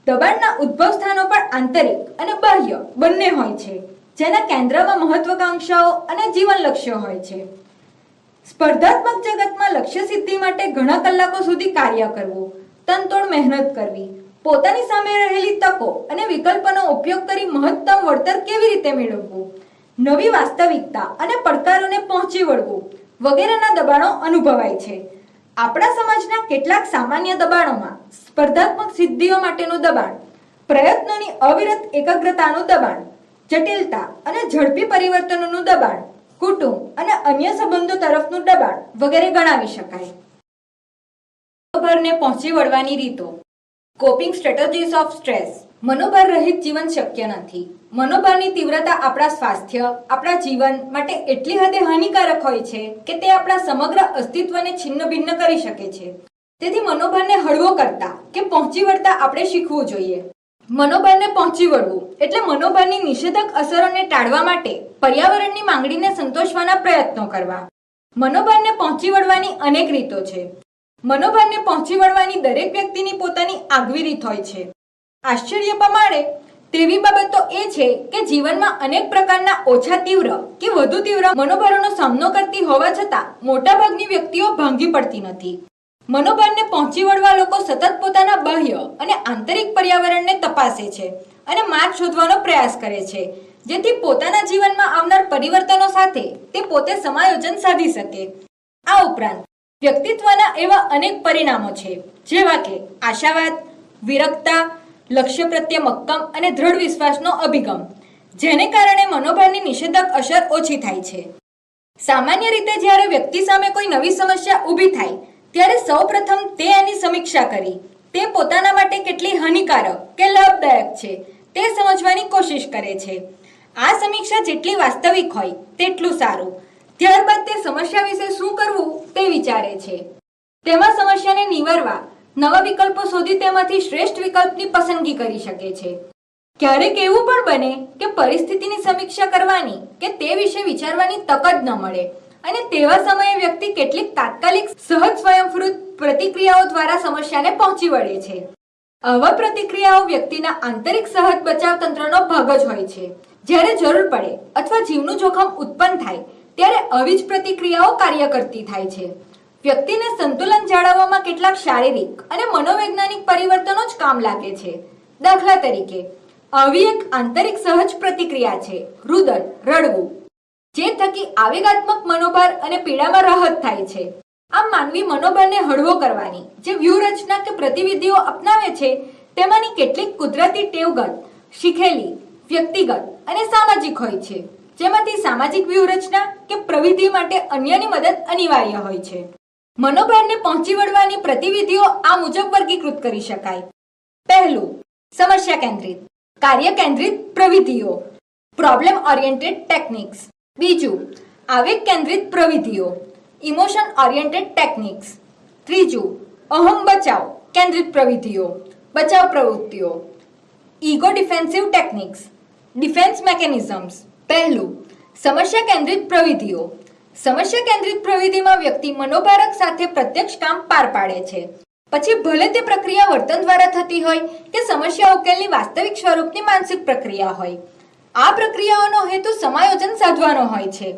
દબાણના ઉદ્ભવ સ્થાનો પણ આંતરિક અને બાહ્ય બંને હોય છે, જેના કેન્દ્રમાં મહત્વાકાંક્ષાઓ અને જીવન લક્ષ્યો હોય છે. સ્પર્ધાત્મક જગતમાં લક્ષ્ય સિદ્ધિ માટે ઘણા કલાકો સુધી કાર્ય કરવું, તનતોડ મહેનત કરવી, પોતાની સામે રહેલી તકો અને વિકલ્પોનો ઉપયોગ કરી મહત્તમ વળતર કેવી રીતે મેળવવું, નવી વાસ્તવિકતા અને પડકારોને પહોંચી વળવું વગેરેના દબાણો અનુભવાય છે. આપણા સમાજના કેટલાક સામાન્ય દબાણોમાં સ્પર્ધાત્મક સિદ્ધિઓ માટેનું દબાણ, પ્રયત્નોની અવિરત એકાગ્રતાનું દબાણ, જટિલતા અને ઝડપી પરિવર્તનોનું દબાણ, કુટુંબ અને અન્ય સંબંધો તરફનું દબાણ વગેરે ગણાવી શકાય. મનોભારને પહોંચી વળવાની રીતો. Coping strategies of stress. મનોભાર રહિત જીવન શક્ય નથી. મનોભારની તીવ્રતા આપણા સ્વાસ્થ્ય, આપણા જીવન માટે એટલી હદે હાનિકારક હોય છે કે તે આપણા સમગ્ર અસ્તિત્વને છિન્ન ભિન્ન કરી શકે છે. તેથી મનોભારને હળવો કરતા કે પહોંચી વળતા આપણે શીખવું જોઈએ. મનોભારને પહોંચી વળવું એટલે મનોભારની નિષેધક અસરોને ટાળવા માટે પર્યાવરણની માંગણીને સંતોષવાના પ્રયત્નો કરવા. મનોભારને પહોંચી વળવાની અનેક રીતો છે. મનોભારને પહોંચી વળવાની દરેક વ્યક્તિની પોતાની આગવી રીત હોય છે. આશ્ચર્ય પમાડે તેવી બાબત તો એ છે કે જીવનમાં અનેક પ્રકારના ઓછા તીવ્ર કે વધુ તીવ્ર મનોભારોનો સામનો કરતી હોવા છતાં મોટાભાગની વ્યક્તિઓ ભાંગી પડતી નથી. મનોભારને પહોંચી વળવા લોકો સતત પોતાના બાહ્ય અને આંતરિક પર્યાવરણને તપાસે છે અને માર્ગ શોધવાનો પ્રયાસ કરે છે, જેથી પોતાના જીવનમાં આવનાર પરિવર્તનો સાથે તે પોતે સમાયોજન સાધી શકે. આ ઉપરાંત વ્યક્તિત્વના એવા અનેક પરિણામો છે, જેવા કે આશાવાદ, વિરક્તા, લક્ષ્ય પ્રત્યે મક્કમ અને દ્રઢ વિશ્વાસનો અભિગમ, જેને કારણે મનોભારની નિષેધક અસર ઓછી થાય છે. સામાન્ય રીતે જ્યારે વ્યક્તિ સામે કોઈ નવી સમસ્યા ઊભી થાય ત્યારે સૌપ્રથમ તે એની સમીક્ષા કરી તે પોતાના માટે કેટલી હાનિકારક કે લાભદાયક છે તે સમજવાની કોશિશ કરે છે. આ સમીક્ષા જેટલી વાસ્તવિક હોય તેટલું સારું. ત્યારબાદ તે સમસ્યા વિશે શું કરવું તે વિચારે છે. તેમાં સમસ્યાને નિવારવા નવા વિકલ્પો શોધી તેમાંથી શ્રેષ્ઠ વિકલ્પની પસંદગી કરી શકે છે. ક્યારેક એવું પણ બને કે પરિસ્થિતિની સમીક્ષા કરવાની કે તે વિશે વિચારવાની તક જ ન મળે અને તેવા સમયે વ્યક્તિ કેટલીક તાત્કાલિક સહજ સ્વયંસ્ફુરિત પ્રતિક્રિયાઓ દ્વારા સમસ્યાને પહોંચી વળે છે. આવા પ્રતિક્રિયાઓ વ્યક્તિના આંતરિક સહજ બચાવ તંત્રનો ભાગ જ હોય છે. જ્યારે જરૂર પડે અથવા જીવનું જોખમ ઉત્પન્ન થાય ત્યારે આવી જ પ્રતિક્રિયાઓ કાર્ય કરતી થાય છે. વ્યક્તિને સંતુલન જાળવવામાં કેટલાક શારીરિક અને મનોવૈજ્ઞાનિક પરિવર્તનો જ કામ લાગે છે. દાખલા તરીકે, આવી એક આંતરિક સહજ પ્રતિક્રિયા છે રુદન, રડવું, જે થકી આવેગાત્મક મનોભાર અને પીડામાં રાહત થાય છે. આમ માનવી મનોભારને હળવો કરવાની જે વ્યૂહરચના કે પ્રતિવિધિઓ અપનાવે છે તેમાંની કેટલીક કુદરતી ટેવગત, શીખેલી, વ્યક્તિગત અને સામાજિક હોય છે, જેમાંથી સામાજિક વ્યૂહરચના કે પ્રવિધિ માટે અન્યની મદદ અનિવાર્ય હોય છે. મનોભારને પહોંચી વળવાની પ્રતિવિધિઓ આ મુજબ વર્ગીકૃત કરી શકાય. પહેલું, સમસ્યા કેન્દ્રિત, કાર્ય કેન્દ્રિત પ્રવિધિઓ, પ્રોબ્લેમ ઓરિએન્ટેડ ટેકનિક્સ. બીજું, આવેગ કેન્દ્રિત પ્રવિધિઓ, ઇમોશન ઓરિએન્ટેડ ટેકનિક્સ. ત્રીજું, અહમ બચાવ કેન્દ્રિત પ્રવિધિઓ, બચાવ પ્રવૃત્તિઓ. Ego defensive techniques, defence mechanisms. પહેલું, સમસ્યા કેન્દ્રિત પ્રવિધિઓ. સમસ્યા કેન્દ્રિત પ્રવિધિમાં વ્યક્તિ મનોભારક સાથે પ્રત્યક્ષ કામ પાર પાડે છે. પછી ભલે તે પ્રક્રિયા વર્તન દ્વારા થતી હોય કે સમસ્યા ઉકેલની વાસ્તવિક સ્વરૂપની માનસિક પ્રક્રિયા હોય. આ પ્રક્રિયાઓનો હેતુ સમાયોજન સાધવાનો હોય છે.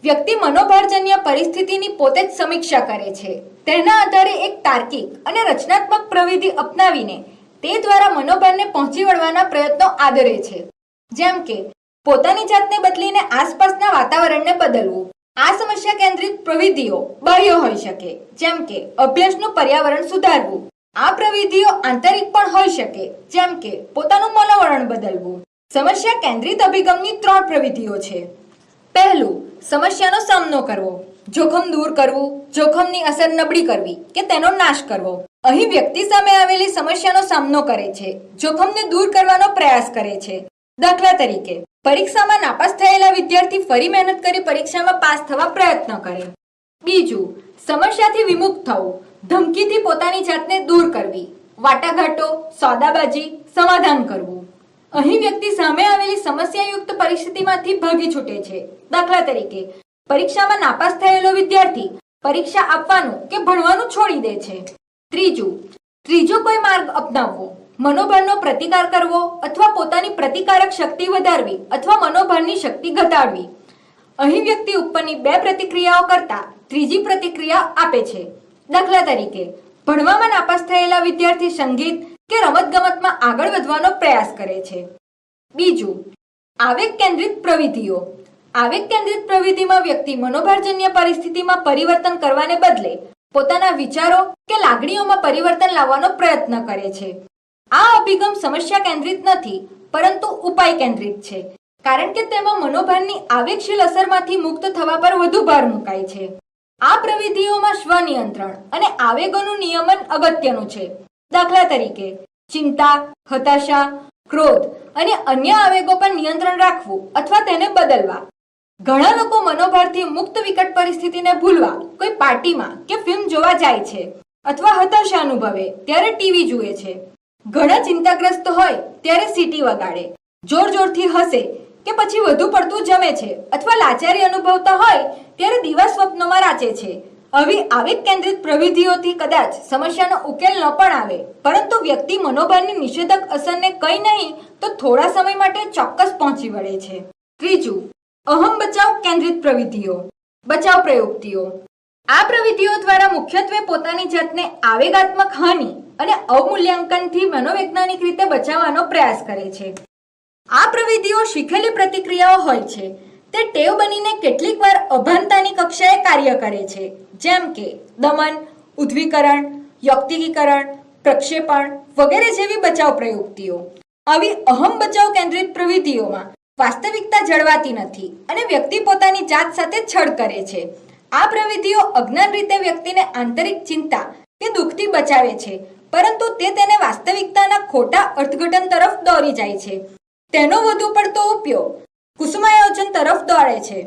વ્યક્તિ મનોભારજન્ય પરિસ્થિતિની પોતે જ સમીક્ષા કરે છે. તેના આધારે એક તાર્કિક અને રચનાત્મક પ્રવિધિ અપનાવીને તે દ્વારા મનોભારને પહોંચી વળવાના પ્રયત્નો આદરે છે. જેમ કે પોતાની જાતને બદલીને આસપાસના વાતાવરણને બદલવું. આ સમસ્યા કેન્દ્રિત પ્રવિધિઓ બાહ્ય હોઈ શકે, જેમ કે અભ્યાસનું પર્યાવરણ સુધારવું. આ પ્રવિધિઓ આંતરિક પણ હોઈ શકે, જેમ કે પોતાનું મનોવરણ બદલવું. સમસ્યા કેન્દ્રિત અભિગમની 3 પ્રવિધિઓ છે. પહેલું, સમસ્યાનો સામનો કરવો. જોખમ દૂર કરવું, જોખમની અસર નબળી કરવી કે તેનો નાશ કરવો. અહીં વ્યક્તિ સામે આવેલી સમસ્યાનો સામનો કરે છે, જોખમને દૂર કરવાનો પ્રયાસ કરે છે. દાખલા તરીકે, પરીક્ષામાં નાપાસ થયેલા વિદ્યાર્થી ફરી મહેનત કરી પરીક્ષામાં પાસ થવા પ્રયત્ન કરે. બીજું, સમસ્યાથી વિમુખ થવું. ધમકીથી પોતાની જાતને દૂર કરવી, વાટાઘાટો, સોદાબાજી, સમાધાન કરવું. અહીં વ્યક્તિ સામે આવેલી સમસ્યાયુક્ત પરિસ્થિતિમાંથી ભાગી છૂટે છે. દાખલા તરીકે, પરીક્ષામાં નાપાસ થયેલો વિદ્યાર્થી પરીક્ષા આપવાનું કે ભણવાનું છોડી દે છે. ત્રીજો કોઈ માર્ગ અપનાવવો. મનોભારનો પ્રતિકાર કરવો અથવા પોતાની પ્રતિકારક શક્તિ વધારવી અથવા મનોભારની શક્તિ ઘટાડવી. અહીં વ્યક્તિ ઉપરની 2 પ્રતિક્રિયાઓ કરતા ત્રીજી પ્રતિક્રિયા આપે છે. દાખલા તરીકે, ભણવામાં નાપાસ થયેલા વિદ્યાર્થી સંગીત કે રમતગમતમાં આગળ વધવાનો પ્રયાસ કરે છે. બીજું, આવેગ કેન્દ્રિત પ્રવિધિઓ. આવેગ કેન્દ્રિત પ્રવિધિમાં વ્યક્તિ મનોભારજન્ય પરિસ્થિતિમાં પરિવર્તન કરવાને બદલે પોતાના વિચારો કે લાગણીઓમાં પરિવર્તન લાવવાનો પ્રયત્ન કરે છે. આ અભિગમ સમસ્યા કેન્દ્રિત નથી, પરંતુ ઉપાય કેન્દ્રિત છે, કારણ કે તેમાં મનોભારની આવેગશીલ અસરમાંથી મુક્ત થવા પર વધુ ભાર મુકાય છે. આ પ્રવિધિઓમાં સ્વનિયંત્રણ અને આવેગોનું નિયમન અગત્યનું છે. દાખલા તરીકે, ચિંતા, હતાશા, ક્રોધ અને અન્ય આવેગો પર નિયંત્રણ રાખવું અથવા તેને બદલવા. ઘણા લોકો મનોભારથી મુક્ત વિકટ પરિસ્થિતિને ભૂલવા કોઈ પાર્ટીમાં કે ફિલ્મ જોવા જાય છે અથવા હતાશા અનુભવે ત્યારે ટીવી જુએ છે. ઘણા ચિંતાગ્રસ્ત હોય ત્યારે સીટી વગાડે, જોર જોરથી હસે કે પછી વધુ પડતું જમે છે અથવા લાચારી અનુભવતા હોય ત્યારે દીવા સ્વપ્નોમાં રાચે છે. આવી આવેગ કેન્દ્રિત પ્રવિધિઓથી કદાચ સમસ્યાનો ઉકેલ ન પણ આવે, પરંતુ વ્યક્તિ મનોભારની નિષેધક અસરને કંઈ નહીં તો થોડા સમય માટે ચોક્કસ પહોંચી વળે છે. ત્રીજું, અહમ બચાવ કેન્દ્રિત પ્રવિધિઓ. બચાવ પ્રયુક્તિઓ. આ પ્રવિધિઓ દ્વારા મુખ્યત્વે પોતાની જાતને આવેગાત્મક હાનિ અને અવમૂલ્યાંકનથી મનોવૈજ્ઞાનિક રીતે બચાવવાનો પ્રયાસ કરે છે. આ પ્રવિધિઓ શીખેલી પ્રતિક્રિયાઓ હોય છે. તે ટેવ બનીને કેટલીક વાર અભાનતાની કક્ષાએ કાર્ય કરે છે, જેમ કે દમન, ઉદ્વીકરણ, યૌક્તિકીકરણ, પ્રક્ષેપણ વગેરે જેવી બચાવ પ્રયુક્તિઓ. આવી અહમ બચાવ કેન્દ્રિત પ્રવિધિઓમાં વાસ્તવિકતા જળવાતી નથી અને વ્યક્તિ પોતાની જાત સાથે છળ કરે છે. આ પ્રવિધિઓ અજ્ઞાન રીતે વ્યક્તિને આંતરિક ચિંતા કે દુઃખથી બચાવે છે, પરંતુ તે તેને વાસ્તવિકતાના ખોટા અર્થઘટન તરફ દોરી જાય છે. તેનો વધુ પડતો ઉપયોગ કુસુમાયોજન તરફ દોડે છે.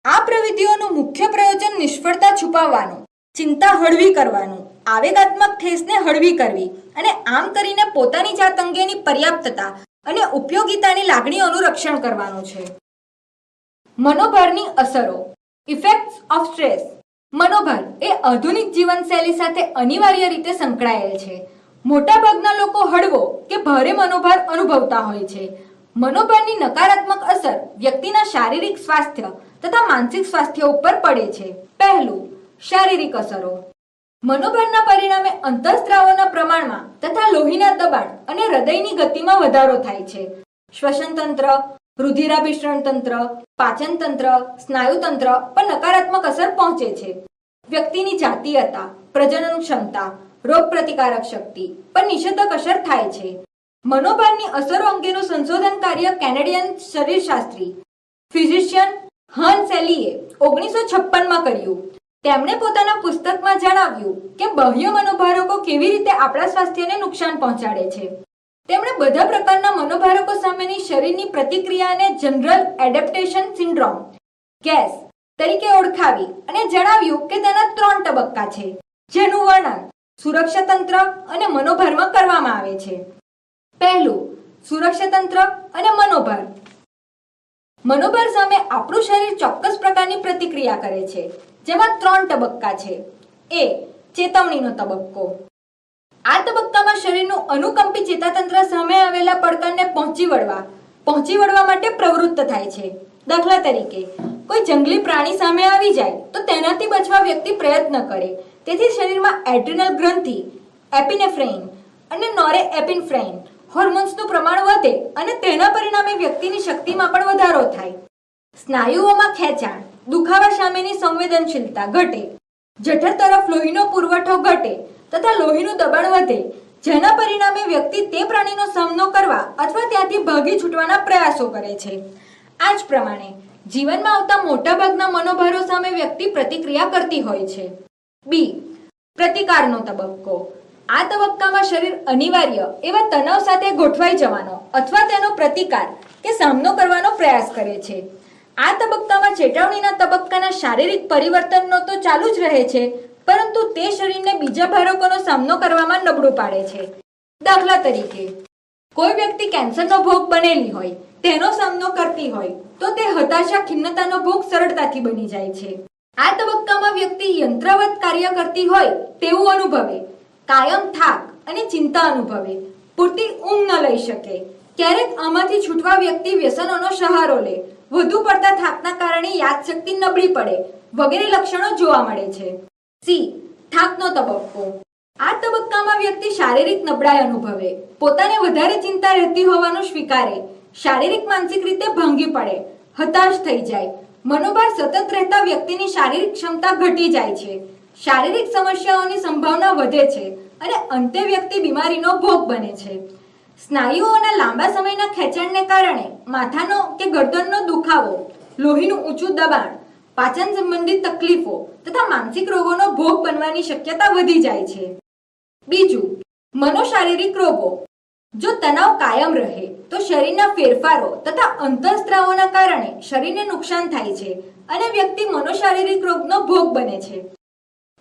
આ પ્રવિધિઓનું મુખ્ય પ્રયોજન નિષ્ફળતા છુપાવવાનું, ચિંતા હળવી કરવાનું, આવેગાત્મક ઠેસને હળવી કરવી અને આમ કરીને પોતાની જાત અંગેની પર્યાપ્તતા અને ઉપયોગિતાની લાગણીઓનું રક્ષણ કરવાનું છે. મનોભારની અસરો. Effects of stress. મનોભાર એ આધુનિક જીવનશૈલી સાથે અનિવાર્ય રીતે સંકળાયેલ છે. મોટાભાગના લોકો હળવો કે ભારે મનોભાર અનુભવતા હોય છે. મનોભારની નકારાત્મક અસર વ્યક્તિના શારીરિક સ્વાસ્થ્ય તથા માનસિક સ્વાસ્થ્ય ઉપર પડે છે. પહેલું, શારીરિક અસરો. મનોભારના પરિણામે અંતઃસ્ત્રાવોના પ્રમાણમાં તથા લોહીના દબાણ અને હૃદયની ગતિમાં વધારો થાય છે. શ્વસન તંત્ર, રુધિરાભિસરણ તંત્ર, પાચન તંત્ર, સ્નાયુ તંત્ર પર નકારાત્મક અસર પહોંચે છે. વ્યક્તિની જાતીયતા, પ્રજનન ક્ષમતા, રોગ પ્રતિકારક શક્તિ પર નિષેધક અસર થાય છે. મનોભારની અસરો અંગેનું સંશોધન કાર્ય કેનેડિયન શરીરશાસ્ત્રી ફિઝિશિયન હન સેલીએ 1956માં કર્યું. તેમણે પોતાના પુસ્તકમાં જણાવ્યું કે બાહ્ય મનોભારકો કેવી રીતે આપણા સ્વાસ્થ્યને નુકસાન પહોંચાડે છે. તેમણે બધા પ્રકારના મનોભારકો સામેની શરીરની પ્રતિક્રિયાને જનરલ એડેપ્ટેશન સિન્ડ્રોમ ગેસ તરીકે ઓળખાવી અને જણાવ્યું કે તેના 3 તબક્કા છે, જેનું વર્ણન સુરક્ષા તંત્ર અને મનોભારમાં કરવામાં આવે છે. પહેલું, સુરક્ષા તંત્ર અને મનોભાર. મનોભાર સામે આપણું શરીર ચોક્કસ પ્રકારની પ્રતિક્રિયા કરે છે, જેમાં 3 તબક્કા છે. એ, ચેતવણીનો તબક્કો. આ તબક્કામાં શરીરનું અનુકંપી ચેતાતંત્ર સામે આવેલા પડકારને પહોંચી વળવા માટે પ્રવૃત્ત થાય છે. દાખલા તરીકે, કોઈ જંગલી પ્રાણી સામે આવી જાય તો તેનાથી બચવા વ્યક્તિ પ્રયત્ન કરે. તેથી શરીરમાં એડ્રિનલ ગ્રંથિ, એપિનેફ્રેઇન અને નોરેએપિનેફ્રેઇન હોર્મોન્સનું પ્રમાણ વધે અને તેના પરિણામે વ્યક્તિની શક્તિમાં પણ વધારો થાય. સ્નાયુઓમાં ખેંચાણ, દુખાવા સામેની સંવેદનશીલતા ઘટે. જઠર તરફ લોહીનો પુરવઠો ઘટે તથા લોહીનું દબાણ વધે, જેના પરિણામે વ્યક્તિ તે પ્રાણીનો સામનો કરવા અથવા ત્યાંથી ભાગી છૂટવાના પ્રયાસો કરે છે. આ જ પ્રમાણે જીવનમાં આવતા મોટાભાગના મનોભારો સામે વ્યક્તિ પ્રતિક્રિયા કરતી હોય છે. બી. પ્રતિકારનો તબક્કો. આ તબક્કામાં શરીર અનિવાર્ય એવા તણાવ સાથે ગોઠવાઈ જવાનો અથવા તેનો પ્રતિકાર કે સામનો કરવાનો પ્રયાસ કરે છે. આ તબક્કામાં ચેતવણીના તબક્કાના શારીરિક પરિવર્તનનો તો ચાલુ જ રહે છે, પરંતુ તે શરીરને બીજા ભારકોનો સામનો કરવામાં નબળું પાડે છે. દાખલા તરીકે, કોઈ વ્યક્તિ કેન્સરનો ભોગ બનેલી હોય, તેનો સામનો કરતી હોય તો તે હતાશા, ખિન્નતાનો ભોગ સરળતાથી બની જાય છે. આ તબક્કામાં વ્યક્તિ યંત્રવત કાર્ય કરતી હોય તેવું અનુભવે, કાયમ થાક અને ચિંતા અનુભવે, પૂરતી ઊંઘ ન લઈ શકે. ક્યારેક આમાંથી છૂટવા વ્યક્તિ વ્યસનોનો સહારો લે, વધુ પડતા થાકના કારણે યાદશક્તિ નબળી પડે વગેરે લક્ષણો જોવા મળે છે. સી. થાકનો તબક્કો. આ તબક્કામાં વ્યક્તિ શારીરિક નબળાઈ અનુભવે, પોતાને વધારે ચિંતા રહેતી હોવાનું સ્વીકારે, શારીરિક માનસિક રીતે ભાંગી પડે, હતાશ થઈ જાય. મનોભાર સતત રહેતા વ્યક્તિની શારીરિક ક્ષમતા ઘટી જાય છે, શારીરિક સમસ્યાઓની સંભાવના વધે છે અને અંતે વ્યક્તિ બીમારીનો ભોગ બને છે. સ્નાયુઓના લાંબા સમયના ખેંચાણને કારણે માથાનો કે ગરદનનો દુખાવો, લોહીનું ઊંચું દબાણ, પાચન સંબંધિત તકલીફો તથા માનસિક રોગોનો ભોગ બનવાની શક્યતા વધી જાય છે. બીજું, મનોશારીરિક રોગો. જો તણાવ કાયમ રહે તો શરીરના ફેરફારો તથા અંતઃસ્ત્રાવોના કારણે શરીરને નુકસાન થાય છે અને વ્યક્તિ મનોશારીરિક રોગનો ભોગ બને છે.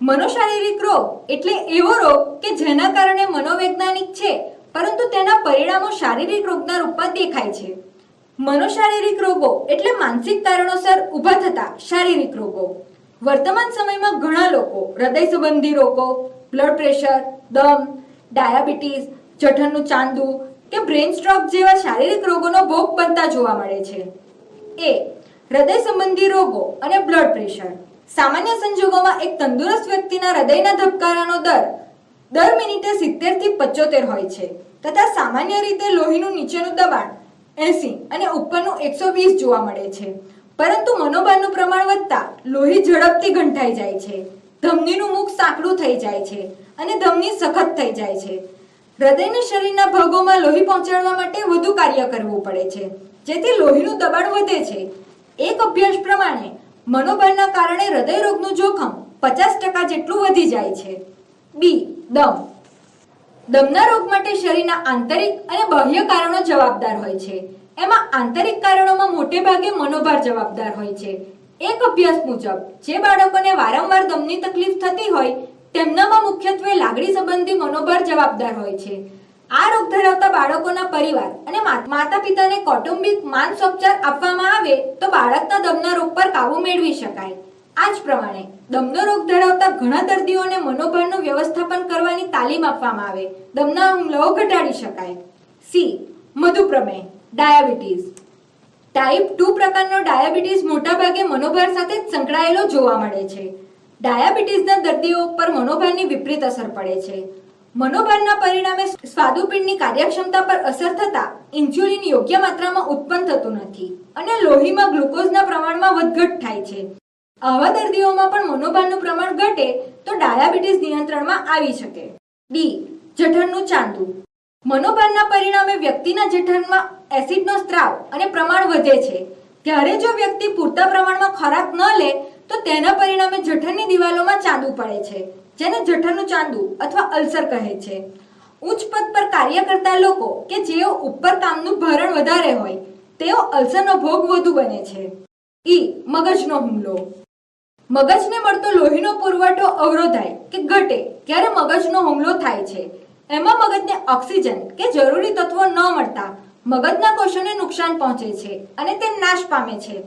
મનોશારીરિક રોગ એટલે એવો રોગ કે જેના કારણે મનોવૈજ્ઞાનિક છે પરંતુ તેના પરિણામો શારીરિક રોગના રૂપમાં દેખાય છે. મનોશારીરિક રોગો એટલે માનસિક કારણોસર ઊભા થતા શારીરિક રોગો. વર્તમાન સમયમાં ઘણા લોકો હૃદય સંબંધી રોગો, બ્લડ પ્રેશર, દમ, ડાયાબિટીસ, જઠરનું ચાંદુ કે બ્રેન સ્ટ્રોક જેવા શારીરિક રોગોનો ભોગ બનતા જોવા મળે છે. એ. હૃદય સંબંધી રોગો અને બ્લડ પ્રેશર. સામાન્ય સંજોગોમાં એક તંદુરસ્ત વ્યક્તિના હૃદયના ધબકારાનો દર મિનિટે 70 થી 75 હોય છે તથા સામાન્ય રીતે લોહીનું નીચેનું દબાણ 80 અને ઉપરનું 120 જોવા મળે છે. પરંતુ મનોભારનું પ્રમાણ વધતા લોહી ઝડપથી ગંઠાઈ જાય છે, ધમનીનું મુખ સાંકડું થઈ જાય છે અને ધમની સખત થઈ જાય છે. હૃદયને શરીરના ભાગોમાં લોહી પહોંચાડવા માટે વધુ કાર્ય કરવું પડે છે, જેથી લોહીનું દબાણ વધે છે. એક અભ્યાસ પ્રમાણે મનોભારના કારણે હૃદય રોગનું જોખમ 50% જેટલું વધી જાય છે. બી. દમ. દમના રોગ માટે શરીરના આંતરિક અને બાહ્ય કારણો જવાબદાર હોય છે. એમાં આંતરિક કારણોમાં મોટે ભાગે મનોભાર જવાબદાર હોય છે. એક અભ્યાસ મુજબ જે બાળકોને વારંવાર દમની તકલીફ થતી હોય તેમનામાં મુખ્યત્વે લાગણી સંબંધી મનોભાર જવાબદાર હોય છે. આ રોગ ધરાવતા બાળકોના પરિવાર અને માતા પિતાને કૌટુંબિક માનસોપચાર આપવામાં આવે તો બાળકના દમના રોગ પર કાબુ મેળવી શકાય. આ જ પ્રમાણે દમનો રોગ ધરાવતા ઘણા દર્દીઓને મનોભારનું વ્યવસ્થાપન કરવાની તાલીમ આપવામાં આવે દમના હુમલાઓ ઘટાડી શકાય. સી. મધુપ્રમેહ, ડાયાબિટીસ. ટાઈપ 2 પ્રકારનો ડાયાબિટીસ મોટાભાગે મનોભાર સાથે જ સંકળાયેલો જોવા મળે છે. ડાયાબિટીસના દર્દીઓ પર મનોભારની વિપરીત અસર પડે છે. મનોભારના પરિણામે સ્વાદુપિંડની કાર્યક્ષમતા પર અસર થતા ઇન્સ્યુલિન યોગ્ય માત્રામાં ઉત્પન્ન થતું નથી અને લોહીમાં ગ્લુકોઝના પ્રમાણમાં વધઘટ થાય છે. આવા દર્દીઓમાં પણ મનોભારનું પ્રમાણ ઘટે તો ડાયાબિટીસ નિયંત્રણમાં આવી શકે. ડી. જઠરનું ચાંદુ. મનોભારના પરિણામે વ્યક્તિના જઠરમાં એસિડનો સ્ત્રાવ અને પ્રમાણ વધે છે. ત્યારે જો વ્યક્તિ પૂરતા પ્રમાણમાં ખોરાક ન લે તો તેના પરિણામે જઠરની દિવાલોમાં ચાંદુ પડે છે, જેને જઠરનું ચાંદુ અથવા અલ્સર કહે છે. ઉચ્ચ પદ પર કાર્ય કરતા લોકો કે જેઓ ઉપર કામનું ભારણ વધારે હોય તેઓ અલ્સરનો ભોગ વધુ બને છે. ઈ. મગજનો હુમલો. મગજને મળતો લોહીનો પુરવઠો અવરોધાય કે ઘટે ત્યારે મગજનો હુમલો થાય છે. એમાં મગજને ઓક્સિજન કે જરૂરી તત્વો ન મળતા મગજના કોષોને નુકસાન પહોંચે છે અને તે નાશ પામે છે.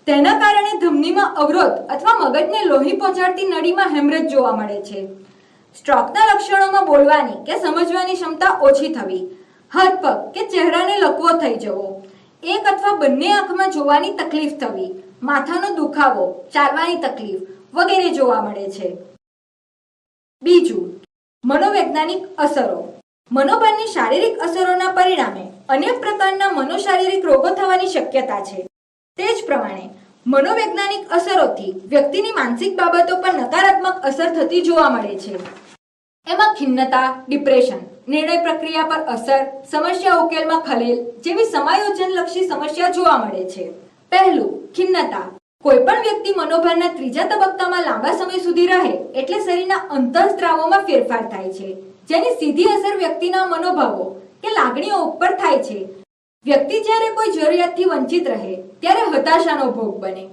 તેના કારણે ધમનીમાં અવરોધ અથવા મગજને લોહી પહોંચાડતી નળીમાં હેમરેજ જોવા મળે છે. સ્ટ્રોકના લક્ષણોમાં બોલવાની કે સમજવાની ક્ષમતા ઓછી થવી, હાથ પગ કે ચહેરાને લકવો થઈ જવો, એક અથવા બંને આંખમાં જોવાની તકલીફ થવી, માથાનો દુખાવો, ચાલવાની તકલીફ વગેરે જોવા મળે છે. બીજું, મનોવૈજ્ઞાનિક અસરો. મનોભારની શારીરિક અસરોના પરિણામે અનેક પ્રકારના મનોશારીરિક રોગો થવાની શક્યતા છે. તે જ પ્રમાણે મનોવૈજ્ઞાનિક અસરોથી વ્યક્તિની માનસિક બાબતો પર નકારાત્મક અસર થતી જોવા મળે છે. એમાં ખિન્નતા, ડિપ્રેશન, નિર્ણય પ્રક્રિયા પર અસર, સમસ્યા ઉકેલમાં ખલેલ જેવી સમાયોજનલક્ષી સમસ્યા જોવા મળે છે. પહેલું, ખિન્નતા. કોઈ પણ વ્યક્તિ મનોભારના ત્રીજા તબક્કામાં લાંબા સમય સુધી રહે એટલે શરીરના અંતઃસ્ત્રાવોમાં ફેરફાર થાય છે, જેની સીધી અસર વ્યક્તિના મનોભાવો કે લાગણીઓ ઉપર થાય છે. વ્યક્તિ જ્યારે કોઈ જરૂરિયાતથી વંચિત રહે ત્યારે હતાશાનો ભોગ બને.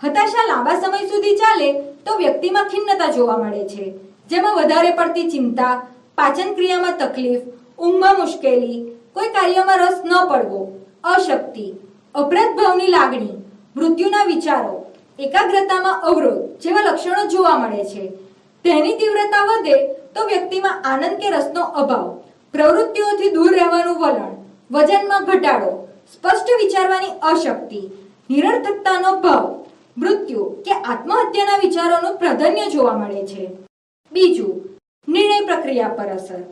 હતાશા લાંબા સમય સુધી ચાલે તો વ્યક્તિમાં ખિન્નતા જોવા મળે છે, જેમાં વધારે પડતી ચિંતા, પાચન ક્રિયામાં તકલીફ, ઊંઘમાં મુશ્કેલી, કોઈ કાર્યમાં રસ ન પડવો, અશક્તિ, અપરાધ ભાવની લાગણી, મૃત્યુના વિચારો, એકાગ્રતામાં અવરોધ જેવા લક્ષણો જોવા મળે છે. તેની તીવ્રતા વધે તો વ્યક્તિમાં આનંદ કે રસનો અભાવ, પ્રવૃત્તિઓથી દૂર રહેવાનું વલણ, વજનમાં ઘટાડો, સ્પષ્ટ વિચારવાની અશક્તિ, નિરર્થકતાનો ભાવ, મૃત્યુ કે આત્મહત્યાના વિચારોનું પ્રાધાન્ય જોવા મળે છે. બીજું, નિર્ણય પ્રક્રિયા પર અસર.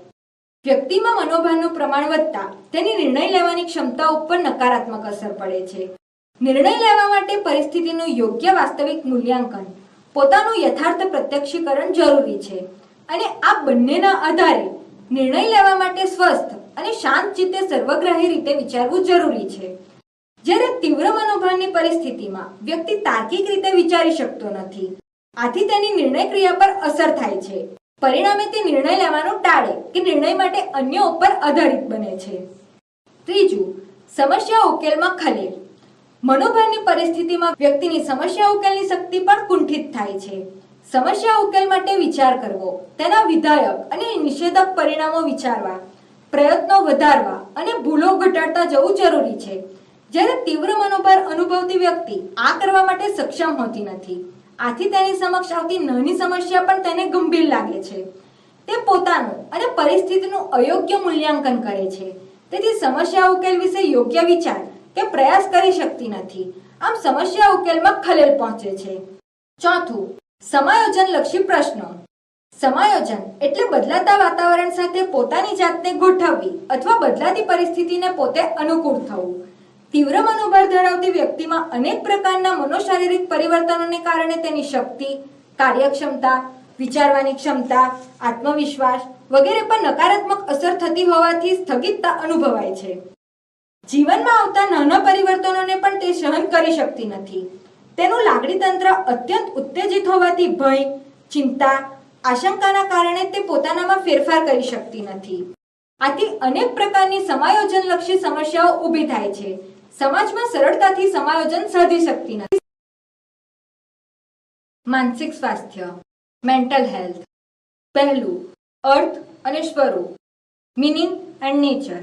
વ્યક્તિમાં મનોભારનું પ્રમાણ વધતા તેની નિર્ણય લેવાની ક્ષમતા ઉપર નકારાત્મક અસર પડે છે. નિર્ણય લેવા માટે પરિસ્થિતિનું યોગ્ય વાસ્તવિક મૂલ્યાંકન, પોતાનું યથાર્થ પ્રત્યક્ષીકરણ જરૂરી છે અને આ બંનેના આધારે નિર્ણય લેવા માટે સ્વસ્થ અને શાંત ચિત્તે સર્વગ્રાહી રીતે વિચારવું જરૂરી છે. જ્યારે તીવ્ર મનોભારની પરિસ્થિતિમાં વ્યક્તિ તાર્કિક રીતે વિચારી શકતો નથી, આથી તેની નિર્ણય ક્રિયા પર અસર થાય છે. પરિણામે તે નિર્ણય લેવાનું ટાળે કે નિર્ણય માટે અન્ય ઉપર આધારિત બને છે. ત્રીજું, સમસ્યા ઉકેલમાં ખલેલ. મનોભારની પરિસ્થિતિમાં વ્યક્તિની સમસ્યા ઉકેલની શક્તિ પણ કુંઠિત થાય છે. સમસ્યા ઉકેલ માટે વિચાર કરવો, તેના વિધાયક અને નિષેધક પરિણામો વિચારવા, પ્રયત્નો વધારવા અને ભૂલો ઘટાડતા જવું જરૂરી છે. જ્યારે તીવ્ર મનોભાર અનુભવતી વ્યક્તિ આ કરવા માટે સક્ષમ હોતી નથી, આથી તેની સમક્ષ આવતી નાની સમસ્યા પણ તેને ગંભીર લાગે છે. તે પોતાનું અને પરિસ્થિતિનું અયોગ્ય મૂલ્યાંકન કરે છે, તેથી સમસ્યા ઉકેલ વિશે યોગ્ય વિચાર કે પ્રયાસ કરી શકતી નથી. આમ સમસ્યા ઉકેલમાં ખલેલ પહોંચે છે. ચોથું, સમાયોજનલક્ષી પ્રશ્નો. સમાયોજન એટલે બદલાતા વાતાવરણ સાથે પોતાની જાતને ગોઠવવી અથવા બદલાતી પરિસ્થિતિને પોતે અનુકૂળ થવું. તીવ્ર મનોભાર ધરાવતી વ્યક્તિમાં અનેક પ્રકારના મનોશારીરિક પરિવર્તનોને કારણે તેની શક્તિ, કાર્યક્ષમતા, વિચારવાની ક્ષમતા, આત્મવિશ્વાસ વગેરે પર નકારાત્મક અસર થતી હોવાથી સ્થગિતતા અનુભવાય છે. જીવનમાં આવતા નાના પરિવર્તનોને પણ તે સહન કરી શકતી નથી. તેનું લાગણી તંત્ર અત્યંત ઉત્તેજિત હોવાથી ભય, ચિંતા, આશંકાના કારણે તે પોતાનામાં ફેરફાર કરી શકતી નથી. આથી અનેક પ્રકારની સમાયોજનલક્ષી સમસ્યાઓ ઊભી થાય છે. સમાજમાં સરળતાથી સમાયોજન સાધી શકતી નથી. માનસિક સ્વાસ્થ્ય, મેન્ટલ હેલ્થ. પહેલું, અર્થ અને સ્વરૂપ, મીનિંગ એન્ડ નેચર.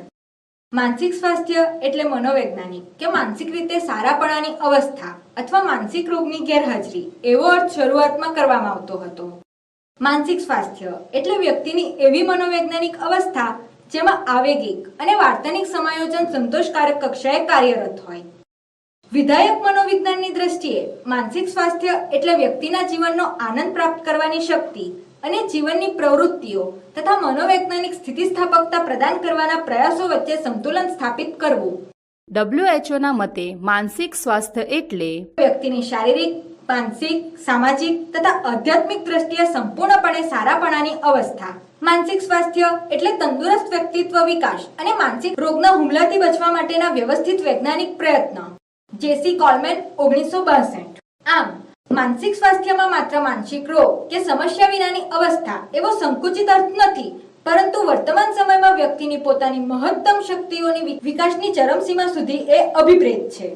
માનસિક સ્વાસ્થ્ય એટલે મનોવૈજ્ઞાનિક કે માનસિક રીતે સારાપણાની અવસ્થા અથવા માનસિક રોગની ગેરહાજરી એવો અર્થ શરૂઆતમાં કરવામાં આવતો હતો. માનસિક સ્વાસ્થ્ય એટલે વ્યક્તિની એવી મનોવૈજ્ઞાનિક અવસ્થા જેમાં આવેગિક અને વાર્તનિક સમાયોજન સંતોષકારક કક્ષાએ કાર્યરત હોય. વિધાયક મનોવિજ્ઞાનની દ્રષ્ટિએ માનસિક સ્વાસ્થ્ય એટલે વ્યક્તિના જીવનનો આનંદ પ્રાપ્ત કરવાની શક્તિ અને જીવનની પ્રવૃત્તિઓ તથા મનોવૈજ્ઞાનિક સ્થિતિસ્થાપકતા પ્રદાન કરવાના પ્રયાસો વચ્ચે સંતુલન સ્થાપિત કરવું. WHO ના મતે માનસિક સ્વાસ્થ્ય એટલે વ્યક્તિની શારીરિક, માનસિક, સામાજિક તથા આધ્યાત્મિક દ્રષ્ટિએ સંપૂર્ણપણે સારાપણાની અવસ્થા. માનસિક સ્વાસ્થ્ય એટલે તંદુરસ્ત વ્યક્તિત્વ વિકાસ અને માનસિક રોગના હુમલાથી બચવા માટેના વ્યવસ્થિત વૈજ્ઞાનિક પ્રયત્ન. જેસી કોલમેન 1962. આમ માનસિક સ્વાસ્થ્યમાં માત્ર માનસિક રોગ કે સમસ્યા વિનાની અવસ્થા એવો સંકુચિત અર્થ નથી, પરંતુ વર્તમાન સમયમાં વ્યક્તિની પોતાની મહત્તમ શક્તિઓની વિકાસની ચરમસીમા સુધી એ અભિપ્રેત છે.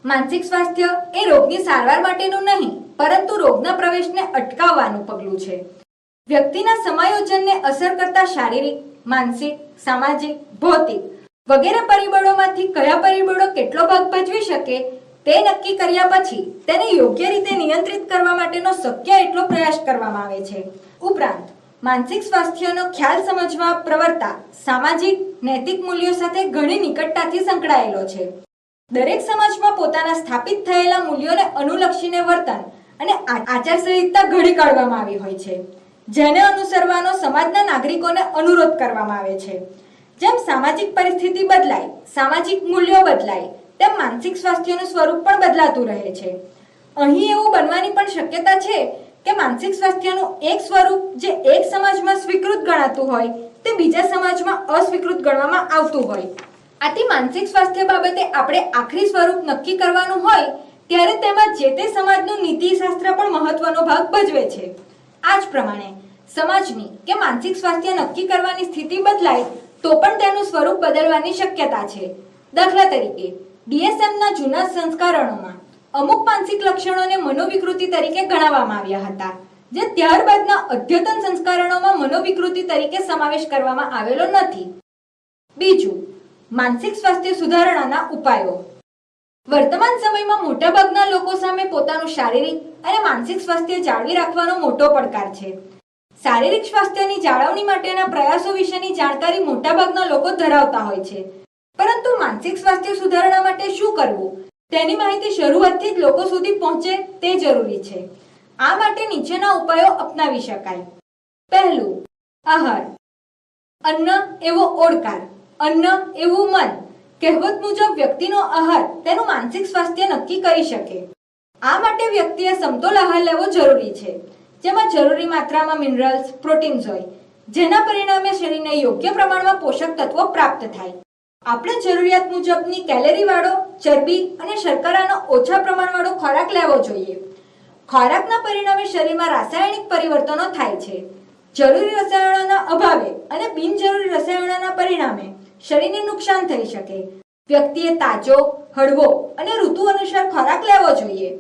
માનસિક સ્વાસ્થ્ય એ રોગની સારવાર માટેનું નહીં, પરંતુ રોગના પ્રવેશને અટકાવવાનું પગલું છે. વ્યક્તિના સમાયોજનને અસર કરતા શારીરિક, માનસિક, સામાજિક, ભૌતિક વગેરે પરિબળોમાંથી કયા પરિબળો કેટલો ભાગ ભજવી શકે તે નક્કી કર્યા પછી તેને યોગ્ય રીતે નિયંત્રિત કરવા માટેનો શક્ય એટલો પ્રયાસ કરવામાં આવે છે. ઉપરાંત માનસિક સ્વાસ્થ્યનો ખ્યાલ સમજવા પ્રવર્તા સામાજિક, નૈતિક મૂલ્યો સાથે ઘણી નિકટતાથી સંકળાયેલો છે. દરેક સમાજમાં પોતાના સ્થાપિત થયેલા મૂલ્યોને અનુલક્ષીને વર્તન અને આચારસંહિતા ઘડી કાઢવામાં આવી હોય છે, જેને અનુસરવાનો સમાજના નાગરિકોને અનુરોધ કરવામાં આવે છે. જેમ સામાજિક પરિસ્થિતિ બદલાય, સામાજિક મૂલ્યો બદલાય, તેમ માનસિક સ્વાસ્થ્યનું સ્વરૂપ પણ બદલાતું રહે છે. અહીં એવું બનવાની પણ શક્યતા છે કે માનસિક સ્વાસ્થ્યનું એક સ્વરૂપ જે એક સમાજમાં સ્વીકૃત ગણાતું હોય તે બીજા સમાજમાં અસ્વીકૃત ગણવામાં આવતું હોય. આથી માનસિક સ્વાસ્થ્ય બાબતે આપણે આખરી સ્વરૂપ નક્કી કરવાનું હોય ત્યારે તેમાં જે તે સમાજનું નીતિશાસ્ત્ર પણ મહત્વનો ભાગ ભજવે છે. આ જ પ્રમાણે સમાજની કે માનસિક સ્વાસ્થ્ય નક્કી કરવાની સ્થિતિ બદલાય તો પણ તેનું સ્વરૂપ બદલવાની શક્યતા છે. દાખલા તરીકે DSMના જૂના સંસ્કરણોમાં અમુક માનસિક લક્ષણોને મનોવિકૃતિ તરીકે ગણવામાં આવ્યા હતા, જે ત્યારબાદના અદ્યતન સંસ્કરણોમાં મનોવિકૃતિ તરીકે સમાવેશ કરવામાં આવેલો નથી. બીજું, માનસિક સ્વાસ્થ્ય સુધારણાના ઉપાયો. વર્તમાન સમયમાં મોટાભાગના લોકો સામે પોતાનું શારીરિક અને માનસિક સ્વાસ્થ્ય જાળવી રાખવાનો મોટો પડકાર છે. શારીરિક સ્વાસ્થ્યની જાળવણી માટેના પ્રયાસો વિશેની જાણકારી મોટાભાગના લોકો ધરાવતા હોય છે, પરંતુ માનસિક સ્વાસ્થ્ય સુધારણા માટે શું કરવું તેની માહિતી શરૂઆતથી જ લોકો સુધી પહોંચે તે જરૂરી છે. આ માટે નીચેના ઉપાયો અપનાવી શકાય. પહેલું, આહાર. અન્ન એવો ઓડકાર, અન્ન એવું મન. કહેવત મુજબ વ્યક્તિનો આહાર તેનું માનસિક સ્વાસ્થ્ય નક્કી કરી શકે. આ માટે વ્યક્તિએ સમતોલ આહાર લેવો જરૂરી છે, જેમાં જરૂરી માત્રામાં મિનરલ્સ, પ્રોટીન્સ હોય, જેના પરિણામે શરીરને યોગ્ય પ્રમાણમાં પોષક તત્વો પ્રાપ્ત થાય. આપણે જરૂરિયાત મુજબની કેલરીવાળો, ચરબી અને શર્કરાનો ઓછા પ્રમાણવાળો ખોરાક લેવો જોઈએ. ખોરાકના પરિણામે શરીરમાં રાસાયણિક પરિવર્તનો થાય છે. જરૂરી રસાયણોના અભાવે અને બિનજરૂરી રસાયણોના પરિણામે શરીરને નુકસાન થઈ શકે. વ્યક્તિએ તાજો, હળવો અને ઋતુ અનુસાર ખોરાક લેવો જોઈએ.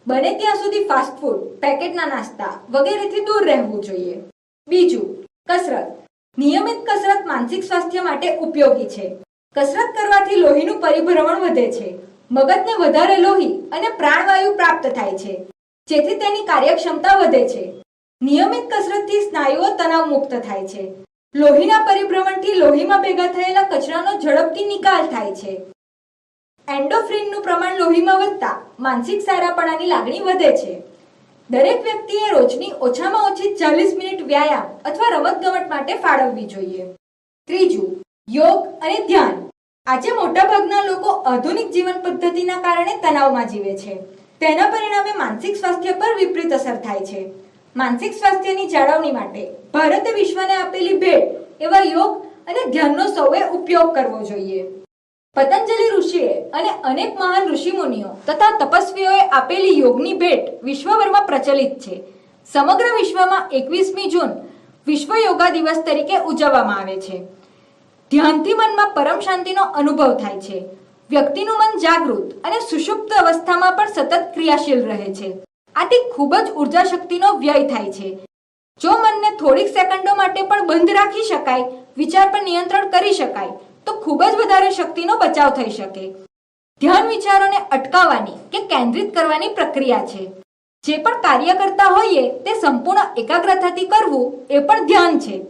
બને ત્યાં સુધી ફાસ્ટ ફૂડ, પેકેટના નાસ્તા વગેરેથી દૂર રહેવું જોઈએ. બીજું, કસરત. નિયમિત કસરત માનસિક સ્વાસ્થ્ય માટે ઉપયોગી છે. કસરત કરવાથી લોહીનું પરિભ્રમણ વધે છે, મગજને વધારે લોહી અને પ્રાણવાયુ પ્રાપ્ત થાય છે, જેથી તેની કાર્યક્ષમતા વધે છે. નિયમિત કસરતથી સ્નાયુઓ તણાવ મુક્ત થાય છે. લોહીના પરિભ્રમણથી લોહીમાં ભેગા થયેલા કચરાનો ઝડપથી નિકાલ થાય છે. એન્ડોફ્રીનનું પ્રમાણ લોહીમાં વધતા માનસિક સારાપણાની લાગણી વધે છે. દરેક વ્યક્તિએ રોજની ઓછામાં ઓછી 40 મિનિટ વ્યાયામ અથવા રમતગમત માટે ફાળવવી જોઈએ. ત્રીજું, યોગ અને ધ્યાન. આજે મોટાભાગના લોકો આધુનિક જીવન પદ્ધતિના કારણે તણાવમાં જીવે છે. તેના પરિણામે માનસિક સ્વાસ્થ્ય પર વિપરીત અસર થાય છે. માનસિક સ્વાસ્થ્યની જાળવણી માટે ભારતે વિશ્વને આપેલી ભેટ એવા યોગ અને ધ્યાનનો સૌએ ઉપયોગ કરવો જોઈએ. પતંજલિ ઋષિએ અને અનેક મહાન ઋષિમુનિઓ તથા તપસ્વીઓએ આપેલી યોગની ભેટ વિશ્વભરમાં પ્રચલિત છે. સમગ્ર વિશ્વમાં 21મી જૂન વિશ્વ યોગા દિવસ તરીકે ઉજવવામાં આવે છે. ધ્યાનથી મનમાં પરમ શાંતિનો અનુભવ થાય છે. વ્યક્તિનું મન જાગૃત અને સુષુપ્ત અવસ્થામાં પણ સતત ક્રિયાશીલ રહે છે. આથી ખૂબ જ ઉર્જા શક્તિનો વ્યય થાય છે. જો મનને થોડીક સેકન્ડો માટે પણ બંધ રાખી શકાય, વિચાર પર નિયંત્રણ કરી શકાય, તો ખૂબ જ વધારે શક્તિનો બચાવ થઈ શકે. ધ્યાન વિચારોને અટકાવવાની કે કેન્દ્રિત કરવાની પ્રક્રિયા છે. જે પણ કાર્ય કરતા હોઈએ તે સંપૂર્ણ એકાગ્રતાથી કરવું એ પણ ધ્યાન છે.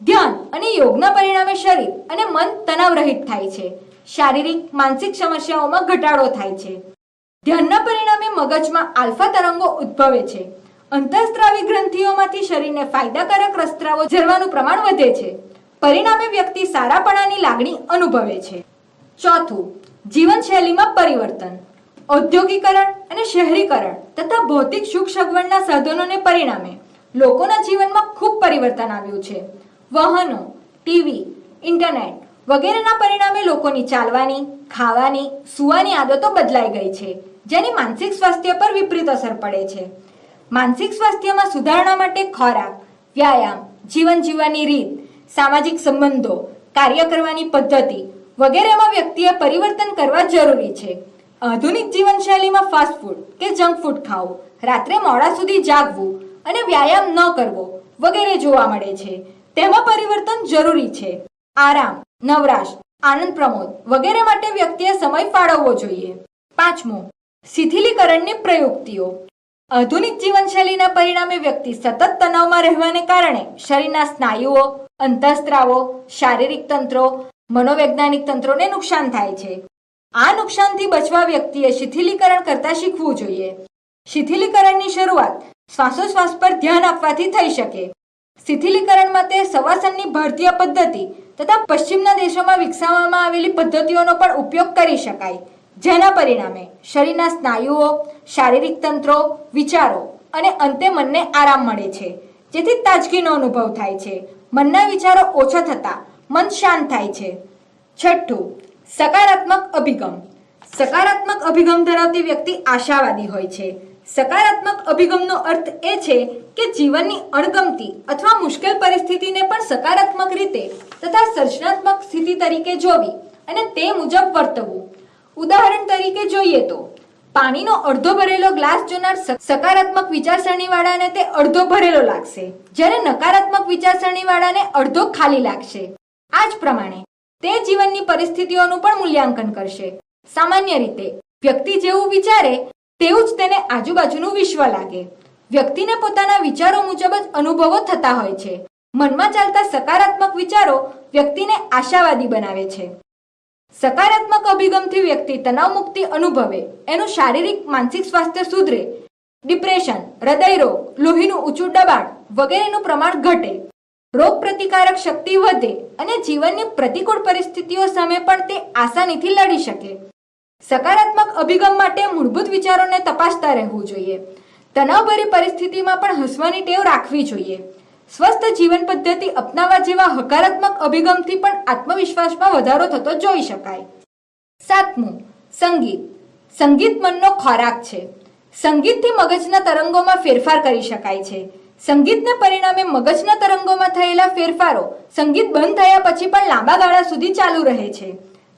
ધ્યાન અને યોગના પરિણામે શરીર અને મન તણાવ રહિત થાય છે. શારીરિક, માનસિક સમસ્યાઓમાં ઘટાડો થાય છે. ધ્યાનના પરિણામે મગજમાં આલ્ફા તરંગો ઉદ્ભવે છે. અંતઃસ્ત્રાવી ગ્રંથિઓમાંથી શરીરને ફાયદાકારક રસસ્ત્રાવો ઝરવાનું પ્રમાણ વધે છે. પરિણામે વ્યક્તિ સારાપણાની લાગણી અનુભવે છે. ચોથું, જીવનશૈલીમાં પરિવર્તન. ઔદ્યોગિકરણ અને શહેરીકરણ તથા ભૌતિક સુખ સગવડના સાધનોને પરિણામે લોકોના જીવનમાં ખૂબ પરિવર્તન આવ્યું છે. વાહનો, ટીવી, ઇન્ટરનેટ વગેરેના પરિણામે લોકોની ચાલવાની, ખાવાની, સૂવાની આદતો બદલાઈ ગઈ છે, જેની માનસિક સ્વાસ્થ્ય પર વિપરીત અસર પડે છે. માનસિક સ્વાસ્થ્યમાં સુધારણા માટે ખોરાક, વ્યાયામ, જીવન જીવવાની રીત, સામાજિક સંબંધો, કાર્ય કરવાની પદ્ધતિ વગેરેમાં વ્યક્તિએ પરિવર્તન કરવા જરૂરી છે. આધુનિક જીવનશૈલીમાં ફાસ્ટ ફૂડ કે જંક ફૂડ ખાવું, રાત્રે મોડા સુધી જાગવું અને વ્યાયામ ન કરવો વગેરે જોવા મળે છે. તેમાં પરિવર્તન જરૂરી છે. આરામ, નવરાશ, આનંદ પ્રમોદ વગેરે માટે વ્યક્તિએ સમય ફાળવવો જોઈએ. પાંચમું, શિથિલીકરણની પ્રયુક્તિઓ. આધુનિક જીવનશૈલીના પરિણામે વ્યક્તિ સતત તણાવમાં રહેવાને કારણે શરીરના સ્નાયુઓ, અંતઃસ્ત્રાવો, શારીરિક તંત્રો, મનોવૈજ્ઞાનિક તંત્રોને નુકસાન થાય છે. આ નુકસાનથી બચવા વ્યક્તિએ શિથિલીકરણ કરતા શીખવું જોઈએ. શિથિલીકરણની શરૂઆત શ્વાસોશ્વાસ પર ધ્યાન આપવાથી થઈ શકે. શિથિલીકરણ માટે શવાસનની ભારતીય પદ્ધતિ તથા પશ્ચિમના દેશોમાં વિકસાવવામાં આવેલી પદ્ધતિઓનો પણ ઉપયોગ કરી શકાય, જેના પરિણામે શરીરના સ્નાયુઓ, શારીરિક તંત્રો, વિચારો અને અંતે મનને આરામ મળે છે, જેથી તાજગીનો અનુભવ થાય છે. મનના વિચારો ઓછા થતા મન શાંત થાય છે. છઠ્ઠું, સકારાત્મક અભિગમ. સકારાત્મક અભિગમ ધરાવતી વ્યક્તિ આશાવાદી હોય છે. સકારાત્મક અભિગમનો અર્થ એ છે કે જીવનની અણગમતી અથવા મુશ્કેલ પરિસ્થિતિને પણ સકારાત્મક રીતે તથા સર્જનાત્મક સ્થિતિ તરીકે જોવી અને તે મુજબ વર્તવું. ઉદાહરણ તરીકે જોઈએ તો પાણીનો અડધો ભરેલો ગ્લાસ જોનાર સકારાત્મક વિચારસરણીવાળાને તે અડધો ભરેલો લાગશે, જ્યારે નકારાત્મક વિચારસરણીવાળાને અડધો ખાલી લાગશે. આ જ પ્રમાણે તે જીવનની પરિસ્થિતિઓનું પણ મૂલ્યાંકન કરશે. સામાન્ય રીતે વ્યક્તિ જેવું વિચારે તેવું જ તેને આજુબાજુનું વિશ્વ લાગે. વ્યક્તિને પોતાના વિચારો મુજબ જ અનુભવો થતા હોય છે. મનમાં ચાલતા સકારાત્મક વિચારો વ્યક્તિને આશાવાદી બનાવે છે. સકારાત્મક અભિગમથી વ્યક્તિ તણાવ મુક્તિ અનુભવે, એનું શારીરિક માનસિક સ્વાસ્થ્ય સુધરે, ડિપ્રેશન, હૃદયરોગ, લોહીનું ઊંચું દબાણ વગેરેનું પ્રમાણ ઘટે, રોગ પ્રતિકારક શક્તિ વધે અને જીવનની પ્રતિકૂળ પરિસ્થિતિઓ સામે પણ તે આસાનીથી લડી શકે. સકારાત્મક અભિગમ માટે મૂળભૂત વિચારોને તપાસતા રહેવું જોઈએ. તણાવભરી પરિસ્થિતિમાં પણ હસવાની ટેવ રાખવી જોઈએ. સ્વસ્થ જીવન પદ્ધતિ અપનાવવા જેવા હકારાત્મક અભિગમથી પણ આત્મવિશ્વાસમાં વધારો થતો જોઈ શકાય. સાતમું, સંગીત. સંગીત મનનો ખોરાક છે. સંગીતથી મગજના તરંગોમાં ફેરફાર કરી શકાય છે. સંગીતને પરિણામે મગજના તરંગોમાં થયેલા ફેરફારો સંગીત બંધ થયા પછી પણ લાંબા ગાળા સુધી ચાલુ રહે છે.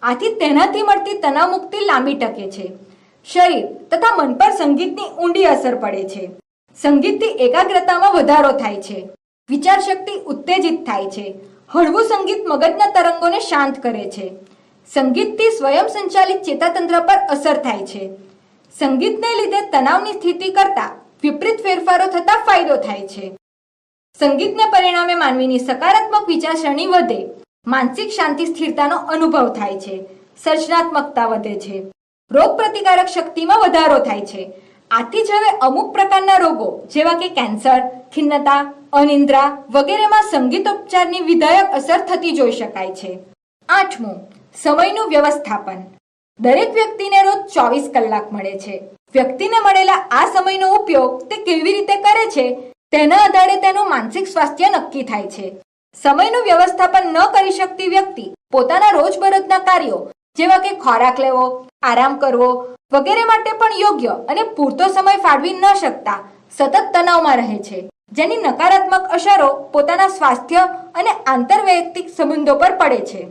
આથી તેનાથી મળતી તણાવ મુક્તિ લાંબી ટકે છે. શરીર તથા મન પર સંગીતની ઊંડી અસર પડે છે. સંગીતથી એકાગ્રતામાં વધારો થાય છે. વિચાર શક્તિ ઉત્તેજિત થાય છે. હળવું સંગીત મગજના તરંગોને શાંત કરે છે. સંગીતથી સ્વયં સંચાલિત ચેતાતંત્ર પર અસર થાય છે. સંગીતને લીધે તણાવની સ્થિતિ કરતા વિપરીત ફેરફારો થતા ફાયદો થાય છે. સંગીતને પરિણામે માનવીની સકારાત્મક વિચારસરણી વધે, માનસિક શાંતિ સ્થિરતાનો અનુભવ થાય છે, સર્જનાત્મકતા વધે છે, રોગ પ્રતિકારક શક્તિમાં વધારો થાય છે. આથી જ હવે અમુક પ્રકારના રોગો જેવા કે કેન્સર, ખિન્નતા, અનિદ્રા વગેરેમાં સંગીતોપચારની વિધાયક અસર થતી જોઈ શકાય છે. આઠમું, સમયનું વ્યવસ્થાપન. દરેક વ્યક્તિને રોજ 24 કલાક મળે છે. વ્યક્તિને મળેલા આ સમયનો ઉપયોગ તે કેવી રીતે કરે છે તેના આધારે તેનું માનસિક સ્વાસ્થ્ય નક્કી થાય છે. સમયનું વ્યવસ્થાપન ન કરી શકતી વ્યક્તિ પોતાના રોજબરોજના કાર્યો જેવા કે ખોરાક લેવો, આરામ કરવો વગેરે માટે પણ યોગ્ય અને પૂરતો સમય ફાળવી ન શકતા સતત તણાવમાં રહે છે, જેની નકારાત્મક અસરો પોતાના સ્વાસ્થ્ય અને આંતરવૈયક્તિક સંબંધો પર પડે છે.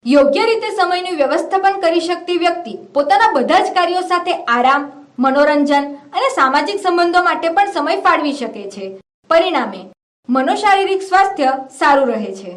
યોગ્ય રીતે સમયનું વ્યવસ્થાપન કરી શકતી વ્યક્તિ પોતાના બધા જ કાર્યો સાથે આરામ, મનોરંજન અને સામાજિક સંબંધો માટે પણ સમય ફાળવી શકે છે. પરિણામે મનોશારીરિક સ્વાસ્થ્ય સારું રહે છે.